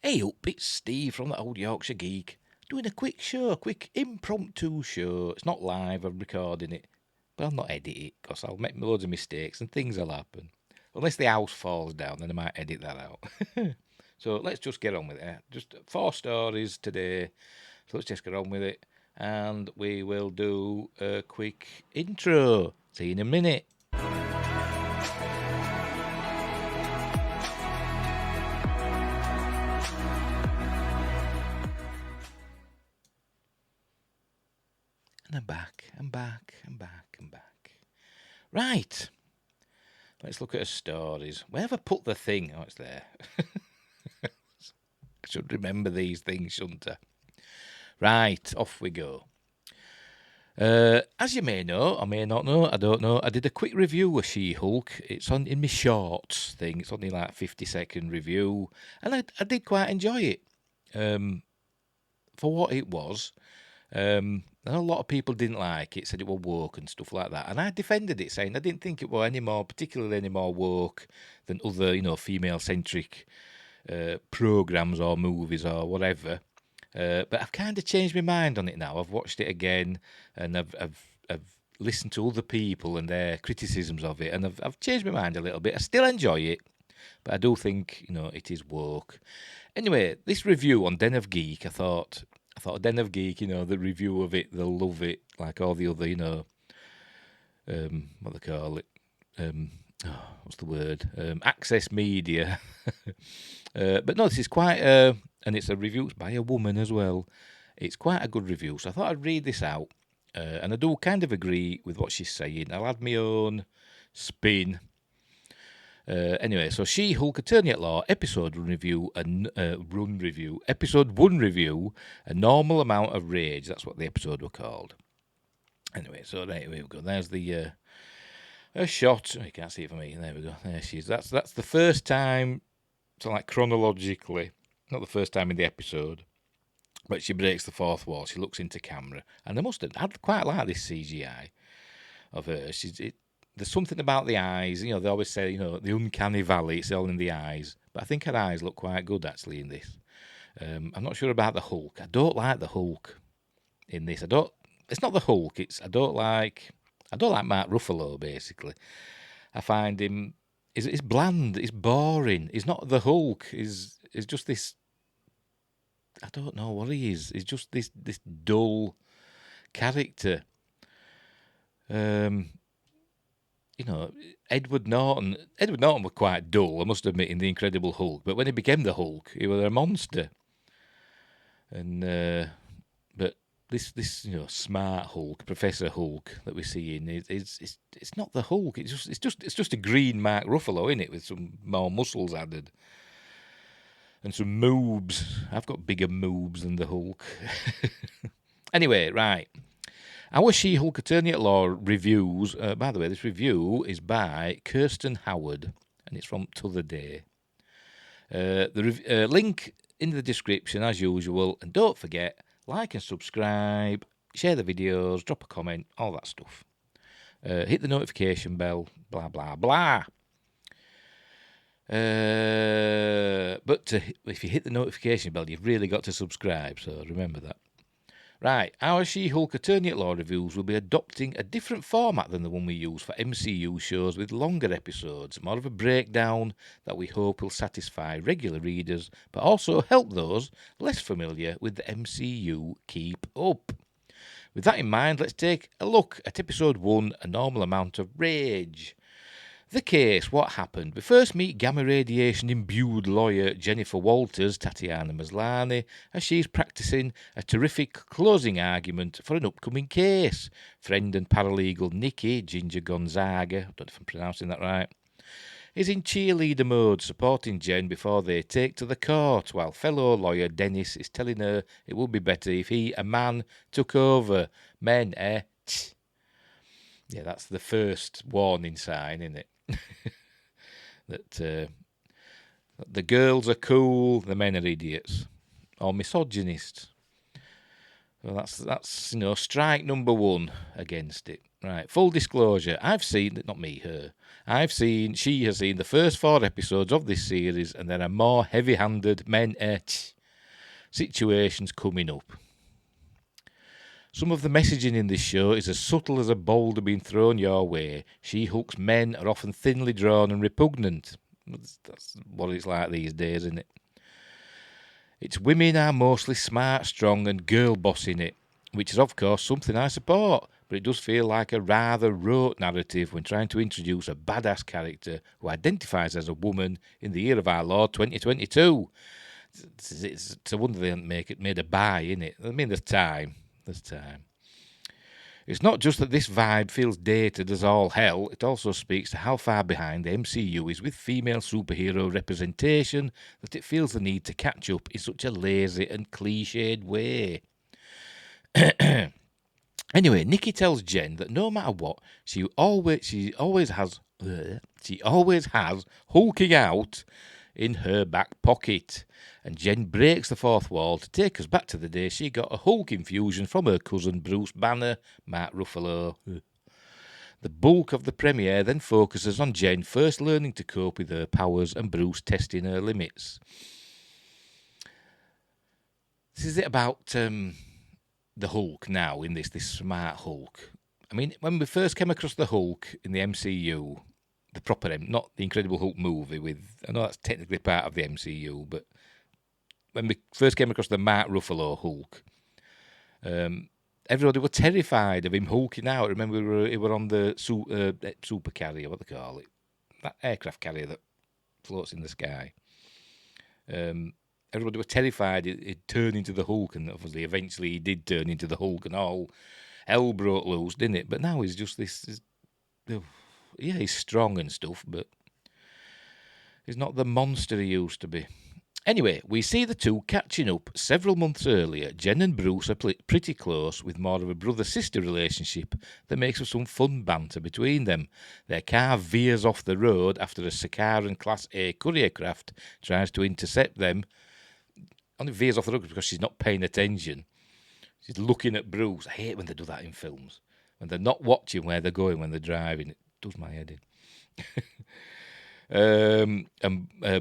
Hey up, it's Steve from the Old Yorkshire Geek, doing a quick impromptu show. It's not live, I'm recording it, but I'll not edit it, because I'll make loads of mistakes and things will happen. Unless the house falls down, then I might edit that out. So let's just get on with it. Just 4 stories today, so let's just get on with it. And we will do a quick intro. See you in a minute. And I'm back. Right. Let's look at her stories. Where have I put the thing? Oh, it's there. I should remember these things, shouldn't I? Right, off we go. As you may know, or may not know, I don't know, I did a quick review of She-Hulk. It's on in my shorts thing. It's only like 50-second review. And I did quite enjoy it. For what it was. And a lot of people didn't like it, said it was woke and stuff like that. And I defended it, saying I didn't think it was particularly any more woke than other, female-centric programs or movies or whatever. But I've kind of changed my mind on it now. I've watched it again, and I've listened to other people and their criticisms of it, and I've changed my mind a little bit. I still enjoy it, but I do think it is woke. Anyway, this review on Den of Geek, I thought Den of Geek, the review of it, they'll love it, like all the other, what they call it, what's the word? Access media. But no, this is quite, and it's a review by a woman as well. It's quite a good review, so I thought I'd read this out. And I do kind of agree with what she's saying. I'll add my own spin. Anyway, so She-Hulk Attorney at Law episode review, episode 1 review, a normal amount of rage. That's what the episode were called. Anyway, so there we go. There's the a shot. Oh, you can't see it for me. There we go. There she is. That's the first time. So like chronologically, not the first time in the episode, but she breaks the fourth wall. She looks into camera, and I'd quite like this CGI of her. There's something about the eyes. They always say, the uncanny valley, it's all in the eyes. But I think her eyes look quite good, actually, in this. I'm not sure about the Hulk. I don't like the Hulk in this. It's not the Hulk. I don't like Mark Ruffalo, basically. I find him, he's bland, he's boring. He's not the Hulk. He's just this, I don't know what he is. He's just this dull character. Edward Norton was quite dull, I must admit, in The Incredible Hulk. But when he became the Hulk, he was a monster. And but this smart Hulk, Professor Hulk that we see in it's not the Hulk. It's just a green Mark Ruffalo in it with some more muscles added and some moobs. I've got bigger moobs than the Hulk. Anyway, right. Our She-Hulk Attorney at Law reviews, by the way, this review is by Kirsten Howard, and it's from T'other Day. The link in the description, as usual, and don't forget, like and subscribe, share the videos, drop a comment, all that stuff. Hit the notification bell, blah, blah, blah. But if you hit the notification bell, you've really got to subscribe, so remember that. Right, our She-Hulk Attorney at Law reviews will be adopting a different format than the one we use for MCU shows with longer episodes, more of a breakdown that we hope will satisfy regular readers, but also help those less familiar with the MCU keep up. With that in mind, let's take a look at episode 1, A Normal Amount of Rage. The case, what happened? We first meet gamma radiation imbued lawyer Jennifer Walters, Tatiana Maslany, as she's practicing a terrific closing argument for an upcoming case. Friend and paralegal Nikki, Ginger Gonzaga, I don't know if I'm pronouncing that right, is in cheerleader mode, supporting Jen before they take to the court, while fellow lawyer Dennis is telling her it would be better if he, a man, took over. Men, eh? Tch. Yeah, that's the first warning sign, isn't it? That the girls are cool, the men are idiots or misogynists. Well, that's strike number one against it. Right, full disclosure. I've seen, not me, her. She has seen the first 4 episodes of this series, and there are more heavy-handed men situations coming up. Some of the messaging in this show is as subtle as a boulder being thrown your way. She-Hulk's men are often thinly drawn and repugnant. That's what it's like these days, isn't it? Its women are mostly smart, strong, and girl boss in it, which is of course something I support, but it does feel like a rather rote narrative when trying to introduce a badass character who identifies as a woman in the year of our Lord 2022. It's a wonder they haven't made a buy in it. I mean, there's time. It's not just that this vibe feels dated as all hell, it also speaks to how far behind the MCU is with female superhero representation that it feels the need to catch up in such a lazy and cliched way. Anyway, Nikki tells Jen that no matter what, she always has hulking out in her back pocket. And Jen breaks the fourth wall to take us back to the day she got a Hulk infusion from her cousin Bruce Banner, Mark Ruffalo. The bulk of the premiere then focuses on Jen first learning to cope with her powers and Bruce testing her limits. This is it about the Hulk now in this smart Hulk. I mean, when we first came across the Hulk in the MCU, the proper not the Incredible Hulk movie I know that's technically part of the MCU, but when we first came across the Mark Ruffalo Hulk, everybody were terrified of him hulking out. I remember we were on the super carrier, what they call it, that aircraft carrier that floats in the sky. Everybody was terrified he'd turn into the Hulk, and obviously eventually he did turn into the Hulk, and all hell broke loose, didn't it? But now he's just this he's strong and stuff, but he's not the monster he used to be. Anyway, we see the two catching up several months earlier. Jen and Bruce are pretty close, with more of a brother-sister relationship that makes for some fun banter between them. Their car veers off the road after a Sakaran Class A courier craft tries to intercept them. Only veers off the road because she's not paying attention. She's looking at Bruce. I hate when they do that in films. When they're not watching where they're going when they're driving. It does my head in.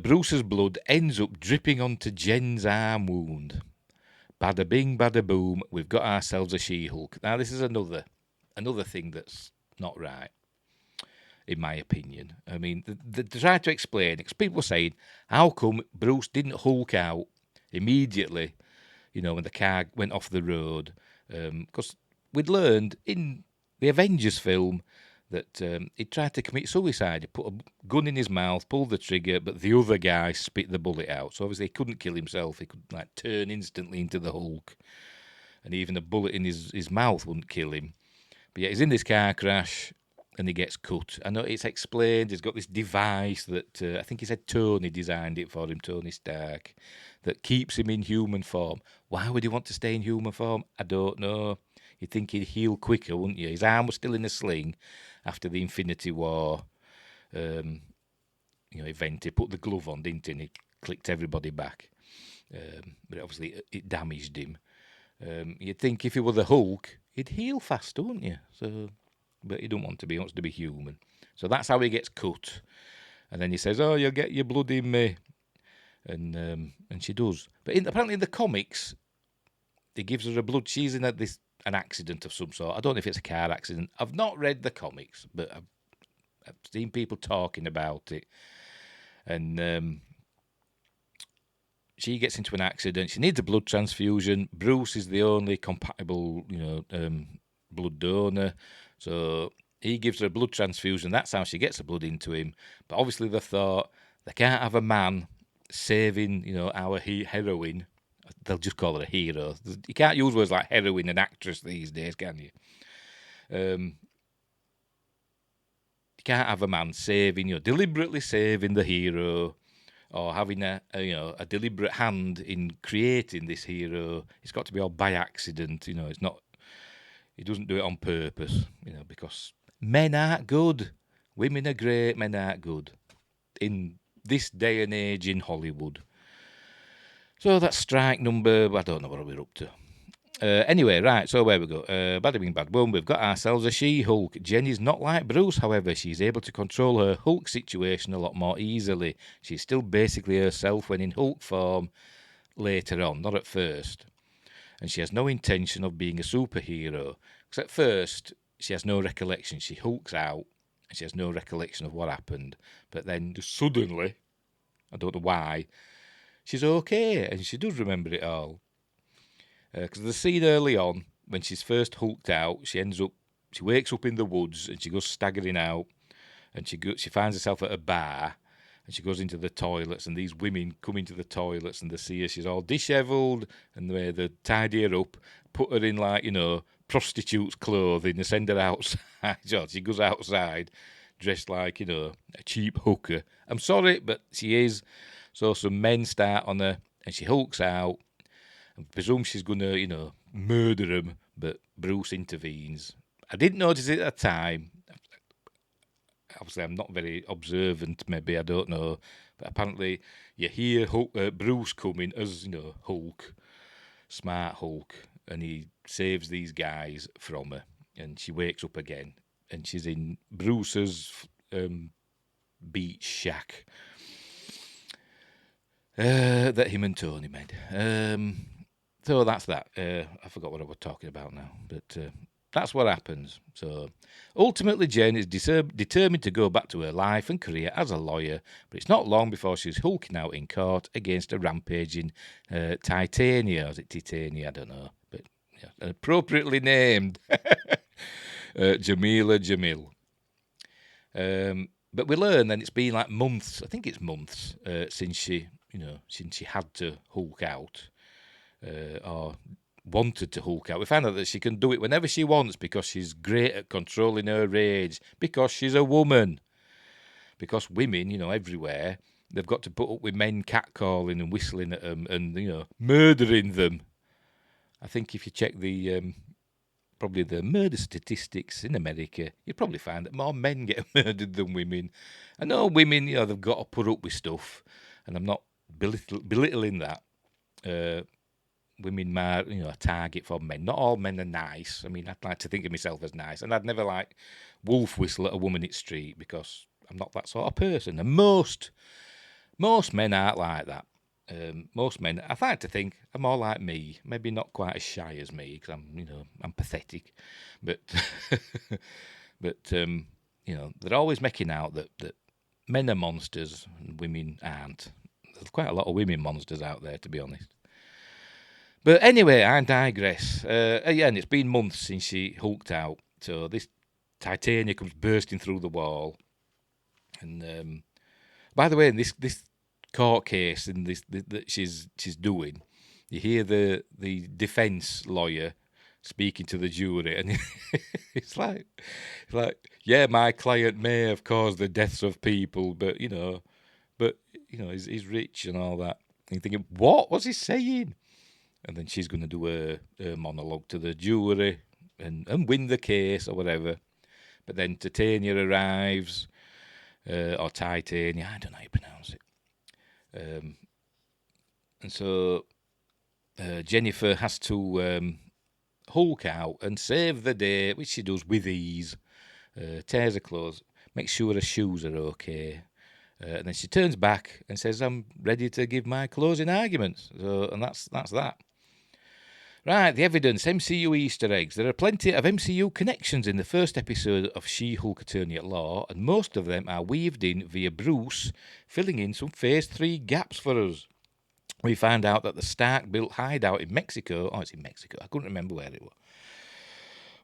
Bruce's blood ends up dripping onto Jen's arm wound. Bada bing, bada boom, we've got ourselves a She-Hulk. Now, this is another thing that's not right, in my opinion. I mean, they try to explain it, because people were saying, how come Bruce didn't Hulk out immediately, when the car went off the road? Because we'd learned in the Avengers film that he tried to commit suicide. He put a gun in his mouth, pulled the trigger, but the other guy spit the bullet out. So obviously he couldn't kill himself. He could turn instantly into the Hulk. And even a bullet in his mouth wouldn't kill him. But yeah, he's in this car crash and he gets cut. I know it's explained. He's got this device that I think he said Tony designed it for him, Tony Stark, that keeps him in human form. Why would he want to stay in human form? I don't know. You'd think he'd heal quicker, wouldn't you? His arm was still in a sling after the Infinity War event. He put the glove on, didn't he? And he clicked everybody back. But obviously it damaged him. You'd think if he were the Hulk, he'd heal faster, wouldn't you? But he don't want to be. He wants to be human. So that's how he gets cut. And then he says, "Oh, you'll get your blood in me," and she does. But apparently in the comics, he gives her a blood. She's in an accident of some sort. I don't know if it's a car accident. I've not read the comics, but I've seen people talking about it. And she gets into an accident. She needs a blood transfusion. Bruce is the only compatible, blood donor. So he gives her a blood transfusion. That's how she gets the blood into him. But obviously they thought they can't have a man saving, our heroine. They'll just call her a hero. You can't use words like heroine and actress these days, can you? You can't have a man deliberately saving the hero, or having a deliberate hand in creating this hero. It's got to be all by accident. It's not. He doesn't do it on purpose. Because men aren't good. Women are great. Men aren't good. In this day and age in Hollywood. So that's strike number, I don't know what we're up to. Anyway, right, so where we go. Bada bing, bad boom. We've got ourselves a She-Hulk. Jenny's not like Bruce, however. She's able to control her Hulk situation a lot more easily. She's still basically herself when in Hulk form later on, not at first. And she has no intention of being a superhero. Because at first, she has no recollection. She hulks out, and she has no recollection of what happened. But then, just suddenly, I don't know why, she's okay, and she does remember it all. Because the scene early on, when she's first hulked out, she wakes up in the woods, and she goes staggering out, and she finds herself at a bar, and she goes into the toilets, and these women come into the toilets, and they see her, she's all dishevelled, and they tidy her up, put her in, like, prostitute's clothing, and send her outside. She goes outside, dressed like, a cheap hooker. I'm sorry, but she is. So some men start on her, and she hulks out, and presume she's going to, murder him, but Bruce intervenes. I didn't notice it at the time. Obviously, I'm not very observant, maybe, I don't know. But apparently, you hear Bruce coming as, Hulk, smart Hulk, and he saves these guys from her. And she wakes up again, and she's in Bruce's beach shack that him and Tony made. So that's that. I forgot what I was talking about now, but that's what happens. So ultimately, Jen is determined to go back to her life and career as a lawyer, but it's not long before she's hulking out in court against a rampaging Titania. Or is it Titania? I don't know, but appropriately named Jamila Jamil. But we learn then it's been like months. I think it's months since she had to hulk out. Or wanted to hulk out. We found out that she can do it whenever she wants because she's great at controlling her rage, because she's a woman. Because women, everywhere, they've got to put up with men catcalling and whistling at them and, murdering them. I think if you check probably the murder statistics in America, you'd probably find that more men get murdered than women. I know women, they've got to put up with stuff, and I'm not belittling that. Women are, a target for men. Not all men are nice. I mean, I'd like to think of myself as nice, and I'd never like wolf whistle at a woman in the street because I'm not that sort of person. And most men aren't like that. Most men, I like to think, are more like me. Maybe not quite as shy as me because I'm pathetic, but they're always making out that men are monsters and women aren't. There's quite a lot of women monsters out there, to be honest. But anyway, I digress. And it's been months since she hulked out. So this Titania comes bursting through the wall. And by the way, in this court case and this that she's doing, you hear the defence lawyer speaking to the jury, and it's like, yeah, my client may have caused the deaths of people, but he's rich and all that. And you're thinking, what's he saying? And then she's going to do a monologue to the jury and win the case or whatever. But then Titania arrives, or Titania, I don't know how you pronounce it. And so Jennifer has to hulk out and save the day, which she does with ease. Tears her clothes, makes sure her shoes are okay. And then she turns back and says, I'm ready to give my closing arguments. And that's that. Right, the evidence, MCU Easter eggs. There are plenty of MCU connections in the first episode of She-Hulk Attorney at Law, and most of them are weaved in via Bruce, filling in some Phase 3 gaps for us. We find out that the Stark-built hideout in Mexico, it's in Mexico, I couldn't remember where it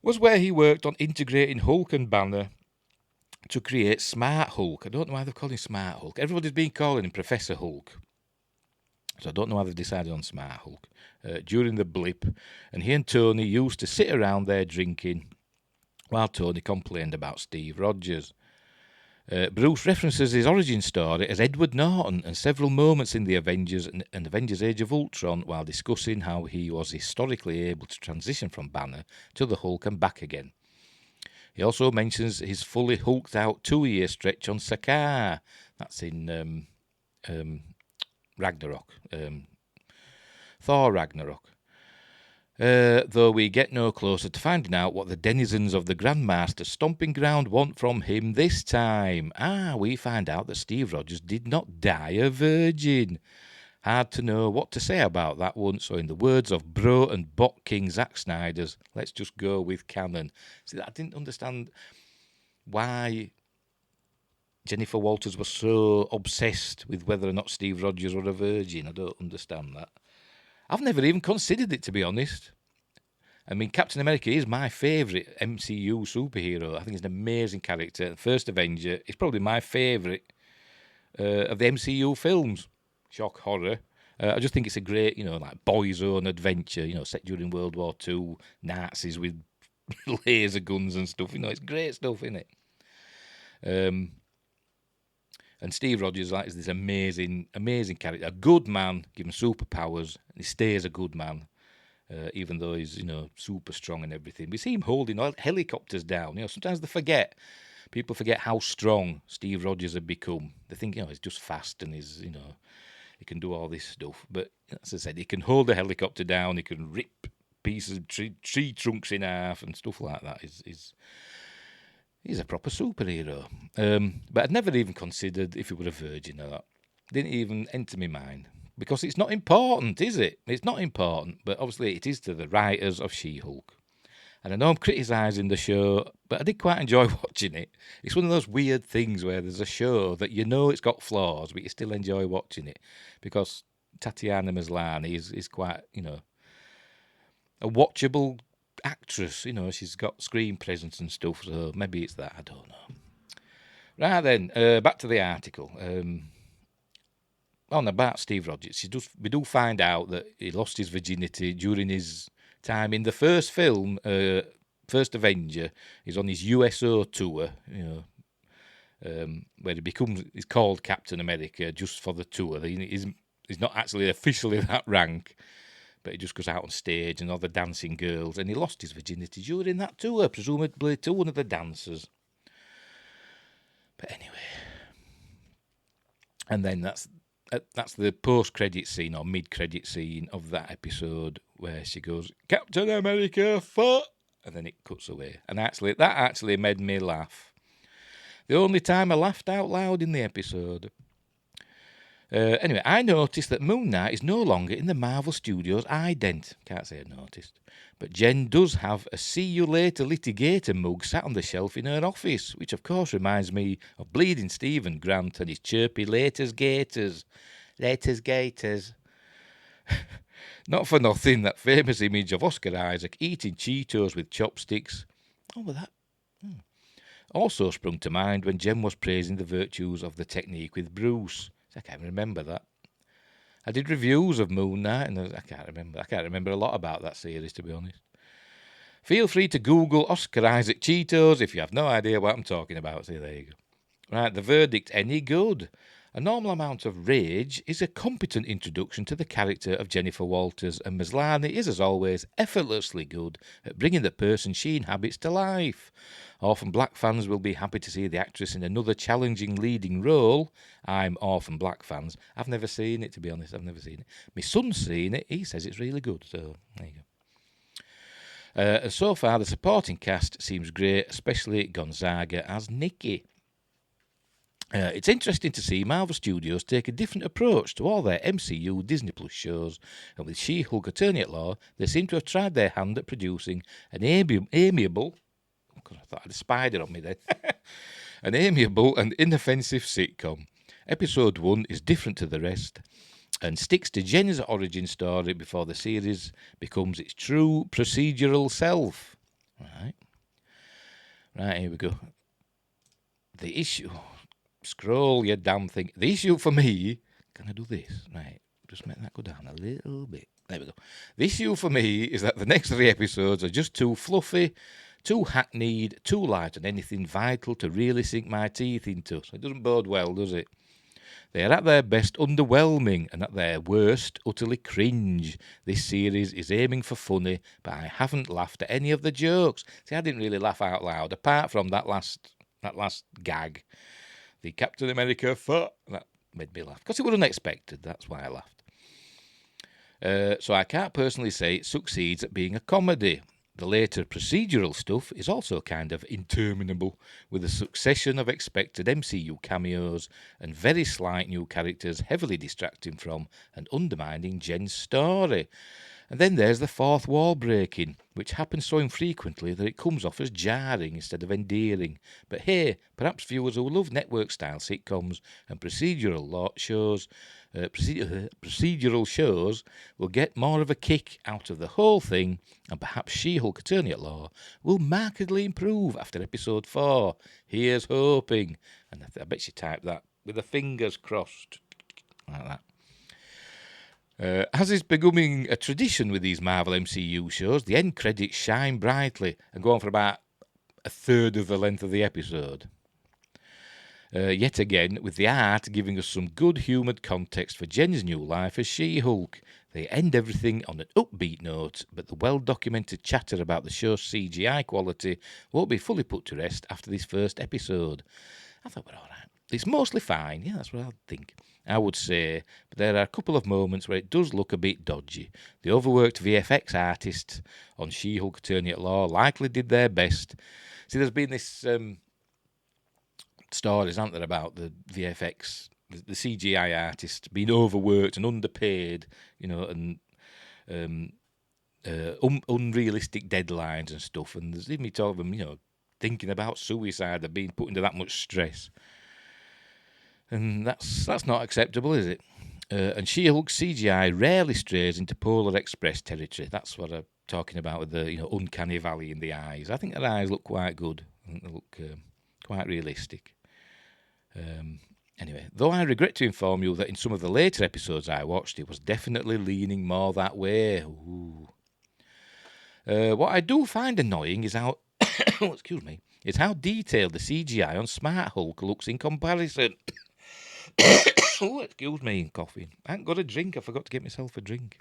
was where he worked on integrating Hulk and Banner to create Smart Hulk. I don't know why they're calling him Smart Hulk. Everybody's been calling him Professor Hulk. So I don't know why they've decided on Smart Hulk. During the blip, and he and Tony used to sit around there drinking while Tony complained about Steve Rogers. Bruce references his origin story as Edward Norton and several moments in the Avengers and Avengers Age of Ultron while discussing how he was historically able to transition from Banner to the Hulk and back again. He also mentions his fully hulked out 2-year stretch on Sakaar. That's in Ragnarok. Thor Ragnarok. though we get no closer to finding out what the denizens of the Grandmaster's stomping ground want from him this time. We find out that Steve Rogers did not die a virgin. Hard to know what to say about that one, so in the words of Bro and Bot King Zack Snyder's, let's just go with canon. See, I didn't understand why Jennifer Walters was so obsessed with whether or not Steve Rogers were a virgin. I don't understand that. I've never even considered it, to be honest. I mean, Captain America is my favourite MCU superhero. I think he's an amazing character. The First Avenger is probably my favourite of the MCU films. Shock horror. I just think it's a great, like boys' own adventure, set during World War II, Nazis with laser guns and stuff. It's great stuff, isn't it? And Steve Rogers is this amazing, amazing character. A good man, given superpowers, and he stays a good man. Even though he's, super strong and everything. We see him holding helicopters down. Sometimes people forget how strong Steve Rogers had become. They think, he's just fast and he's, he can do all this stuff. But as I said, he can hold a helicopter down. He can rip pieces of tree trunks in half and stuff like that. He's a proper superhero. But I'd never even considered if he were a virgin or that. Didn't even enter my mind. Because it's not important, is it? It's not important, but obviously it is to the writers of She-Hulk. And I know I'm criticising the show, but I did quite enjoy watching it. It's one of those weird things where there's a show that it's got flaws, but you still enjoy watching it. Because Tatiana Maslany is quite, a watchable actress. She's got screen presence and stuff, so maybe it's that, I don't know. Right then, back to the article. About Steve Rogers, we do find out that he lost his virginity during his time in the first film, First Avenger. He's on his USO tour, where he's called Captain America just for the tour. He's not actually officially that rank, but he just goes out on stage and all the dancing girls, and he lost his virginity during that tour, presumably to one of the dancers. But anyway, and then that's the post-credit scene or mid-credit scene of that episode where she goes, Captain America, fuck! And then it cuts away. And that actually made me laugh. The only time I laughed out loud in the episode. Anyway, I noticed that Moon Knight is no longer in the Marvel Studios ident. Can't say I noticed. But Jen does have a See You Later litigator mug sat on the shelf in her office, which of course reminds me of Bleeding Stephen Grant and his chirpy Laters Gators. Laters Gators. Not for nothing, that famous image of Oscar Isaac eating Cheetos with chopsticks. Also sprung to mind when Jen was praising the virtues of the technique with Bruce. I can't remember that. I did reviews of Moon Knight, and I can't remember. I can't remember a lot about that series, to be honest. Feel free to Google Oscar Isaac Cheetos if you have no idea what I'm talking about. See, there you go. Right, the verdict, any good? A normal amount of rage is a competent introduction to the character of Jennifer Walters, and Maslany is, as always, effortlessly good at bringing the person she inhabits to life. Orphan Black fans will be happy to see the actress in another challenging leading role. I'm Orphan Black fans. I've never seen it, to be honest. I've never seen it. My son's seen it. He says it's really good, so there you go. So far, the supporting cast seems great, especially Gonzaga as Nikki. It's interesting to see Marvel Studios take a different approach to all their MCU Disney Plus shows, and with She-Hulk Attorney at Law, they seem to have tried their hand at producing an amiable... Oh God, I thought I had a spider on me then. An amiable and inoffensive sitcom. Episode 1 is different to the rest, and sticks to Jen's origin story before the series becomes its true procedural self. Right, here we go. The issue... Scroll, you damn thing. The issue for me... Can I do this? Right, just make that go down a little bit. There we go. The issue for me is that the next 3 episodes are just too fluffy, too hackneyed, too light on anything vital to really sink my teeth into. So it doesn't bode well, does it? They are at their best underwhelming, and at their worst utterly cringe. This series is aiming for funny, but I haven't laughed at any of the jokes. See, I didn't really laugh out loud, apart from that last gag. The Captain America, that made me laugh. Because it was unexpected, that's why I laughed. So I can't personally say it succeeds at being a comedy. The later procedural stuff is also kind of interminable, with a succession of expected MCU cameos and very slight new characters heavily distracting from and undermining Jen's story. And then there's the fourth wall breaking, which happens so infrequently that it comes off as jarring instead of endearing. But hey, perhaps viewers who love network-style sitcoms and procedural shows will get more of a kick out of the whole thing, and perhaps She-Hulk Attorney at Law will markedly improve after episode 4. Here's hoping. And I bet she typed that with the fingers crossed, like that. As is becoming a tradition with these Marvel MCU shows, the end credits shine brightly and go on for about a third of the length of the episode. Yet again, with the art giving us some good humoured context for Jen's new life as She-Hulk. They end everything on an upbeat note, but the well-documented chatter about the show's CGI quality won't be fully put to rest after this first episode. I thought we're all right. It's mostly fine, yeah, that's what I think. I would say, but there are a couple of moments where it does look a bit dodgy. The overworked VFX artists on She-Hulk Attorney at Law likely did their best. See, there's been this stories, aren't there, about the VFX, the CGI artists being overworked and underpaid, and unrealistic deadlines and stuff. And there's even talk of them, thinking about suicide, or being put into that much stress. And that's not acceptable, is it? And She-Hulk's CGI rarely strays into Polar Express territory. That's what I'm talking about with the uncanny valley in the eyes. I think her eyes look quite good. I think they look quite realistic. Anyway, though I regret to inform you that in some of the later episodes I watched, it was definitely leaning more that way. Ooh. What I do find annoying is how is how detailed the CGI on Smart Hulk looks in comparison. Oh, excuse me, coffee. I haven't got a drink. I forgot to get myself a drink.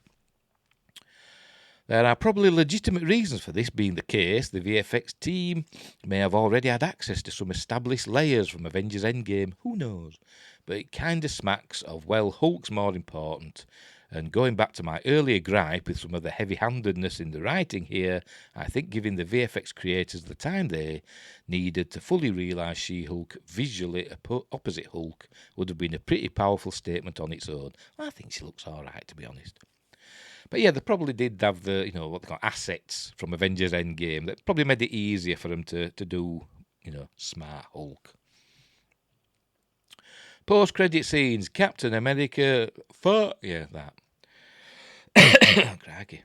There are probably legitimate reasons for this being the case. The VFX team may have already had access to some established layers from Avengers Endgame. Who knows? But it kind of smacks of, well, Hulk's more important. And going back to my earlier gripe with some of the heavy-handedness in the writing here, I think giving the VFX creators the time they needed to fully realise She-Hulk visually opposite Hulk would have been a pretty powerful statement on its own. I think she looks all right, to be honest. But yeah, they probably did have the, what they call assets from Avengers Endgame that probably made it easier for them to do, Smart Hulk. Post-credit scenes, Captain America, that. Crikey.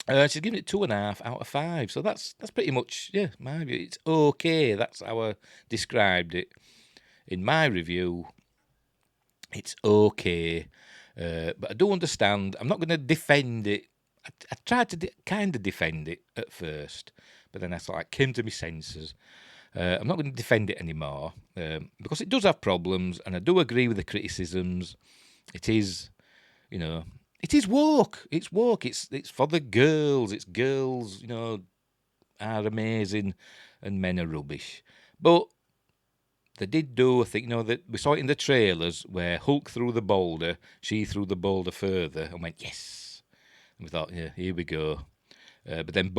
She's given it 2.5 out of 5, so that's pretty much, my view. It's okay. That's how I described it in my review. It's okay. But I do understand. I'm not going to defend it. I tried to kind of defend it at first, but then I came to my senses. I'm not going to defend it anymore because it does have problems, and I do agree with the criticisms. It is, it is woke. It's woke. It's for the girls. It's girls, are amazing, and men are rubbish. But they did do a thing, that we saw it in the trailers where Hulk threw the boulder, she threw the boulder further, and went, yes. And we thought, yeah, here we go. But then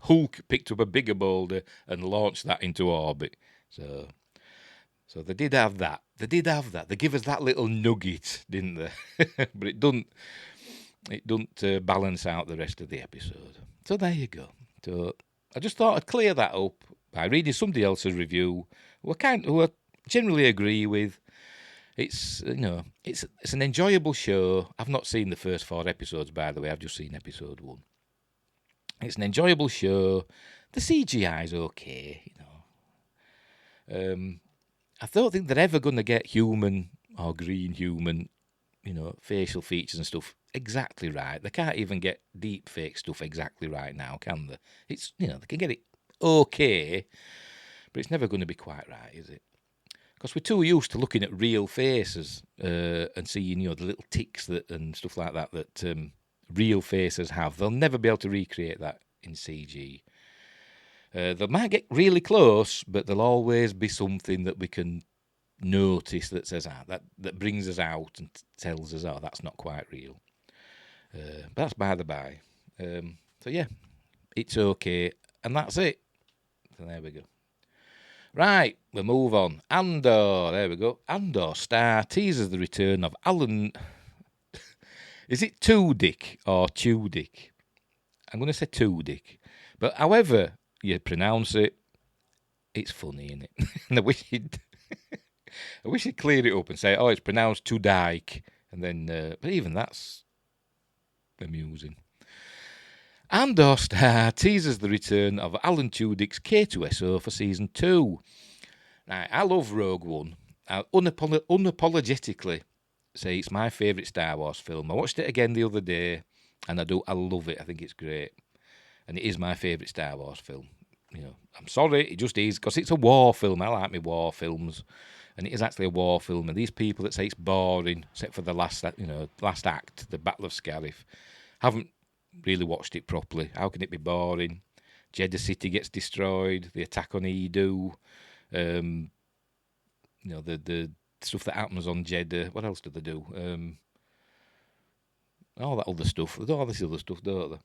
Hulk picked up a bigger boulder and launched that into orbit. So they did have that. They give us that little nugget, didn't they? But it doesn't balance out the rest of the episode. So there you go. So I just thought I'd clear that up by reading somebody else's review who I generally agree with. It's it's an enjoyable show. I've not seen the first 4 episodes, by the way. I've just seen episode 1. It's an enjoyable show. The CGI is okay, I don't think they're ever going to get human or green human, facial features and stuff exactly right. They can't even get deep fake stuff exactly right now, can they? It's, they can get it okay, but it's never going to be quite right, is it? Because we're too used to looking at real faces and seeing, the little ticks and stuff like that real faces have. They'll never be able to recreate that in CG. They might get really close, but there'll always be something that we can notice that says that brings us out and tells us, that's not quite real. But that's by the by. So yeah, it's okay, and that's it. So there we go. Right, we move on. Andor, there we go. Andor star teases the return of Alan. Is it Tudyk or Tudyk? I'm going to say Tudyk. But however you pronounce it, it's funny, isn't it? And I wish he'd clear it up and say, oh, it's pronounced Tudyk. And then, but even that's amusing. Andor star teases the return of Alan Tudyk's K2SO for season 2. Now, I love Rogue One. I unapologetically say it's my favourite Star Wars film. I watched it again the other day, and I love it. I think it's great. And it is my favourite Star Wars film. You know, I'm sorry, it just is, because it's a war film. I like my war films. And it is actually a war film. And these people that say it's boring, except for the last act, the Battle of Scarif, haven't really watched it properly. How can it be boring? Jeddah City gets destroyed. The attack on Edu. You know, the stuff that happens on Jeddah. What else do they do? All that other stuff. They do all this other stuff, don't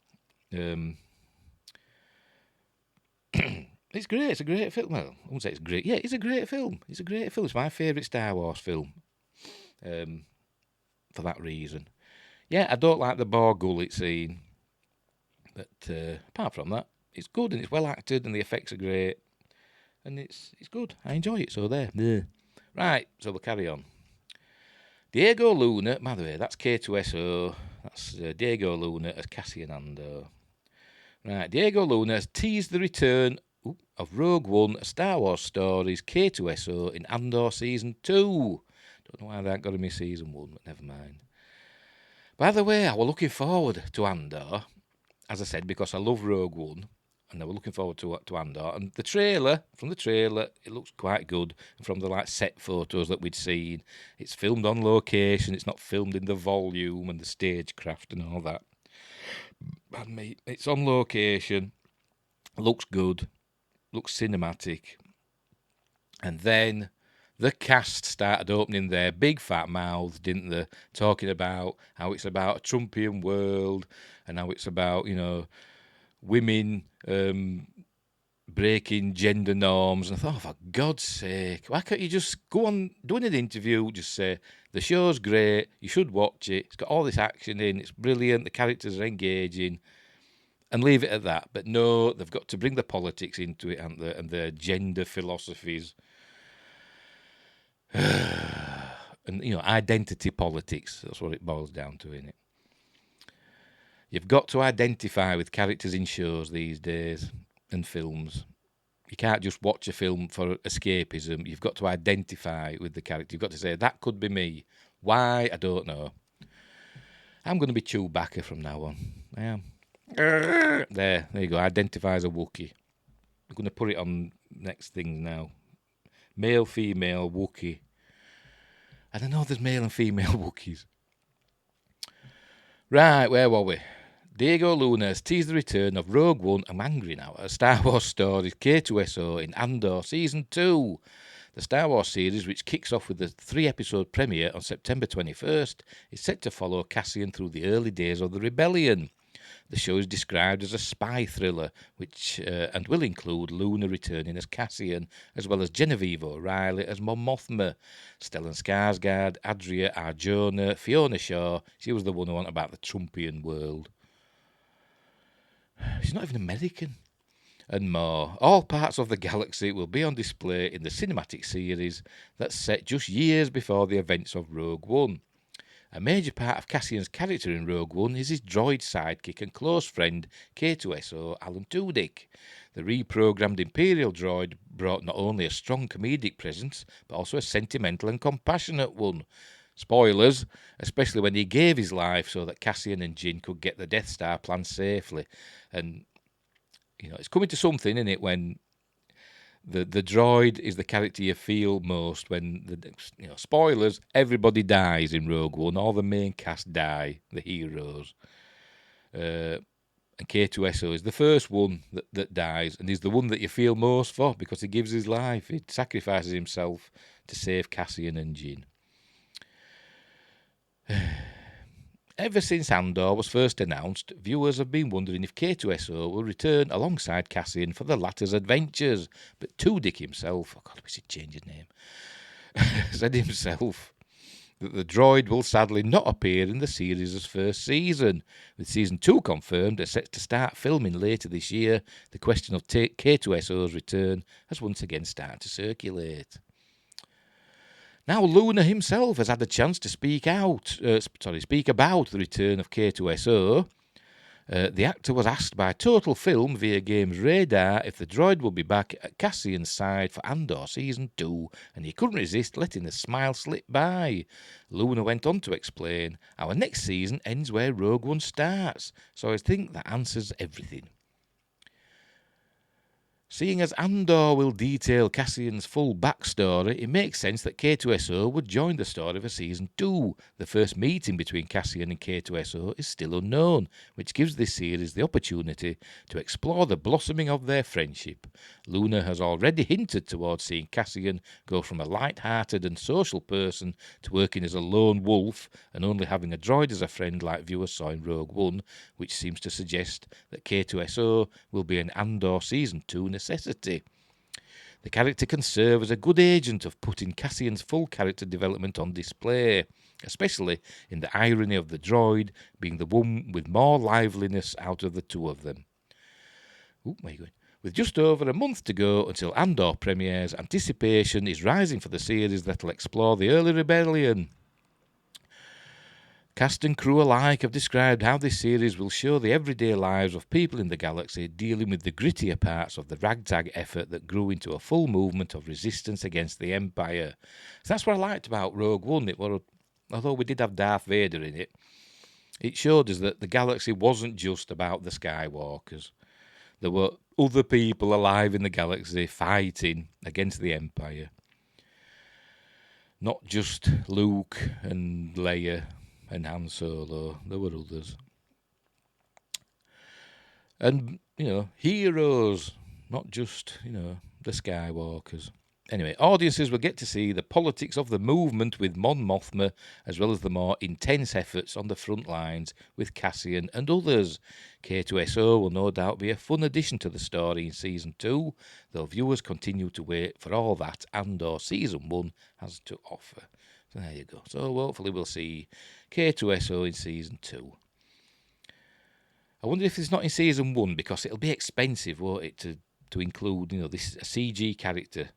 they? It's great. It's a great film. Well, I wouldn't say it's great. Yeah, it's a great film. It's a great film. It's my favourite Star Wars film. For that reason. Yeah, I don't like the Borg gullet scene. But apart from that, it's good and it's well acted and the effects are great. And it's good. I enjoy it. So there. Yeah. Right, so we'll carry on. Diego Luna, by the way, that's K2SO. That's Diego Luna as Cassian Andor. Right, Diego Luna has teased the return of Rogue One, a Star Wars Stories K2SO in Andor Season 2. Don't know why they haven't got him in Season 1, but never mind. By the way, I was looking forward to Andor, as I said, because I love Rogue One, and I was looking forward to Andor. And from the trailer, it looks quite good. From the set photos that we'd seen, it's filmed on location. It's not filmed in the volume and the stagecraft and all that. Pardon me. It's on location. Looks good. Looks cinematic. And then the cast started opening their big fat mouths, didn't they? Talking about how it's about a Trumpian world and how it's about, women breaking gender norms. And I thought, for God's sake, why can't you just go on doing an interview, just say, the show's great, you should watch it, it's got all this action in, it's brilliant, the characters are engaging, and leave it at that. But no, they've got to bring the politics into it and the gender philosophies. And, identity politics, that's what it boils down to, innit? You've got to identify with characters in shows these days and films. You can't just watch a film for escapism. You've got to identify with the character. You've got to say, that could be me. Why? I don't know. I'm going to be Chewbacca from now on. I am. There you go. Identify as a Wookiee. I'm going to put it on next things now. Male, female, Wookiee. And I know there's male and female Wookiees. Right, where were we? Diego Luna has teased the return of Rogue One. I'm angry now. A Star Wars Stories K2SO in Andor Season 2. The Star Wars series, which kicks off with the 3-episode premiere on September 21st, is set to follow Cassian through the early days of the rebellion. The show is described as a spy thriller, which and will include Luna returning as Cassian, as well as Genevieve O'Reilly as Mon Mothma, Stellan Skarsgård, Adria Arjona, Fiona Shaw. She was the one who went about the Trumpian world. She's not even American. And more. All parts of the galaxy will be on display in the cinematic series that's set just years before the events of Rogue One. A major part of Cassian's character in Rogue One is his droid sidekick and close friend, K2SO Alan Tudyk. The reprogrammed Imperial droid brought not only a strong comedic presence, but also a sentimental and compassionate one. Spoilers, especially when he gave his life so that Cassian and Jyn could get the Death Star planned safely. And, it's coming to something, isn't it, when the droid is the character you feel most when, spoilers, everybody dies in Rogue One. All the main cast die, the heroes. And K2SO is the first one that dies, and he's the one that you feel most for because he gives his life. He sacrifices himself to save Cassian and Jyn. Ever since Andor was first announced, viewers have been wondering if K2SO will return alongside Cassian for the latter's adventures. But Tudyk himself, oh God, we should change his name, said himself that the droid will sadly not appear in the series' first season. With season 2 confirmed and set to start filming later this year, the question of K2SO's return has once again started to circulate. Now Luna himself has had a chance to speak about the return of K2SO. The actor was asked by Total Film via Games Radar if the droid would be back at Cassian's side for Andor Season 2, and he couldn't resist letting the smile slip by. Luna went on to explain, "Our next season ends where Rogue One starts, so I think that answers everything." Seeing as Andor will detail Cassian's full backstory, it makes sense that K2SO would join the story for Season 2. The first meeting between Cassian and K2SO is still unknown, which gives this series the opportunity to explore the blossoming of their friendship. Luna has already hinted towards seeing Cassian go from a light-hearted and social person to working as a lone wolf and only having a droid as a friend like viewers saw in Rogue One, which seems to suggest that K2SO will be an Andor Season 2 necessity. The character can serve as a good agent of putting Cassian's full character development on display, especially in the irony of the droid being the one with more liveliness out of the two of them. Where are you going? With just over a month to go until Andor premieres, anticipation is rising for the series that'll explore the early rebellion. Cast and crew alike have described how this series will show the everyday lives of people in the galaxy dealing with the grittier parts of the ragtag effort that grew into a full movement of resistance against the Empire. So that's what I liked about Rogue One. Although we did have Darth Vader in it, it showed us that the galaxy wasn't just about the Skywalkers. There were other people alive in the galaxy fighting against the Empire. Not just Luke and Leia and Han Solo, there were others. And, heroes, not just, the Skywalkers. Anyway, audiences will get to see the politics of the movement with Mon Mothma, as well as the more intense efforts on the front lines with Cassian and others. K2SO will no doubt be a fun addition to the story in Season 2, though viewers continue to wait for all that Andor Season 1 has to offer. So there you go. So hopefully we'll see K2SO in Season 2. I wonder if it's not in Season 1, because it'll be expensive, won't it, to include, this a CG character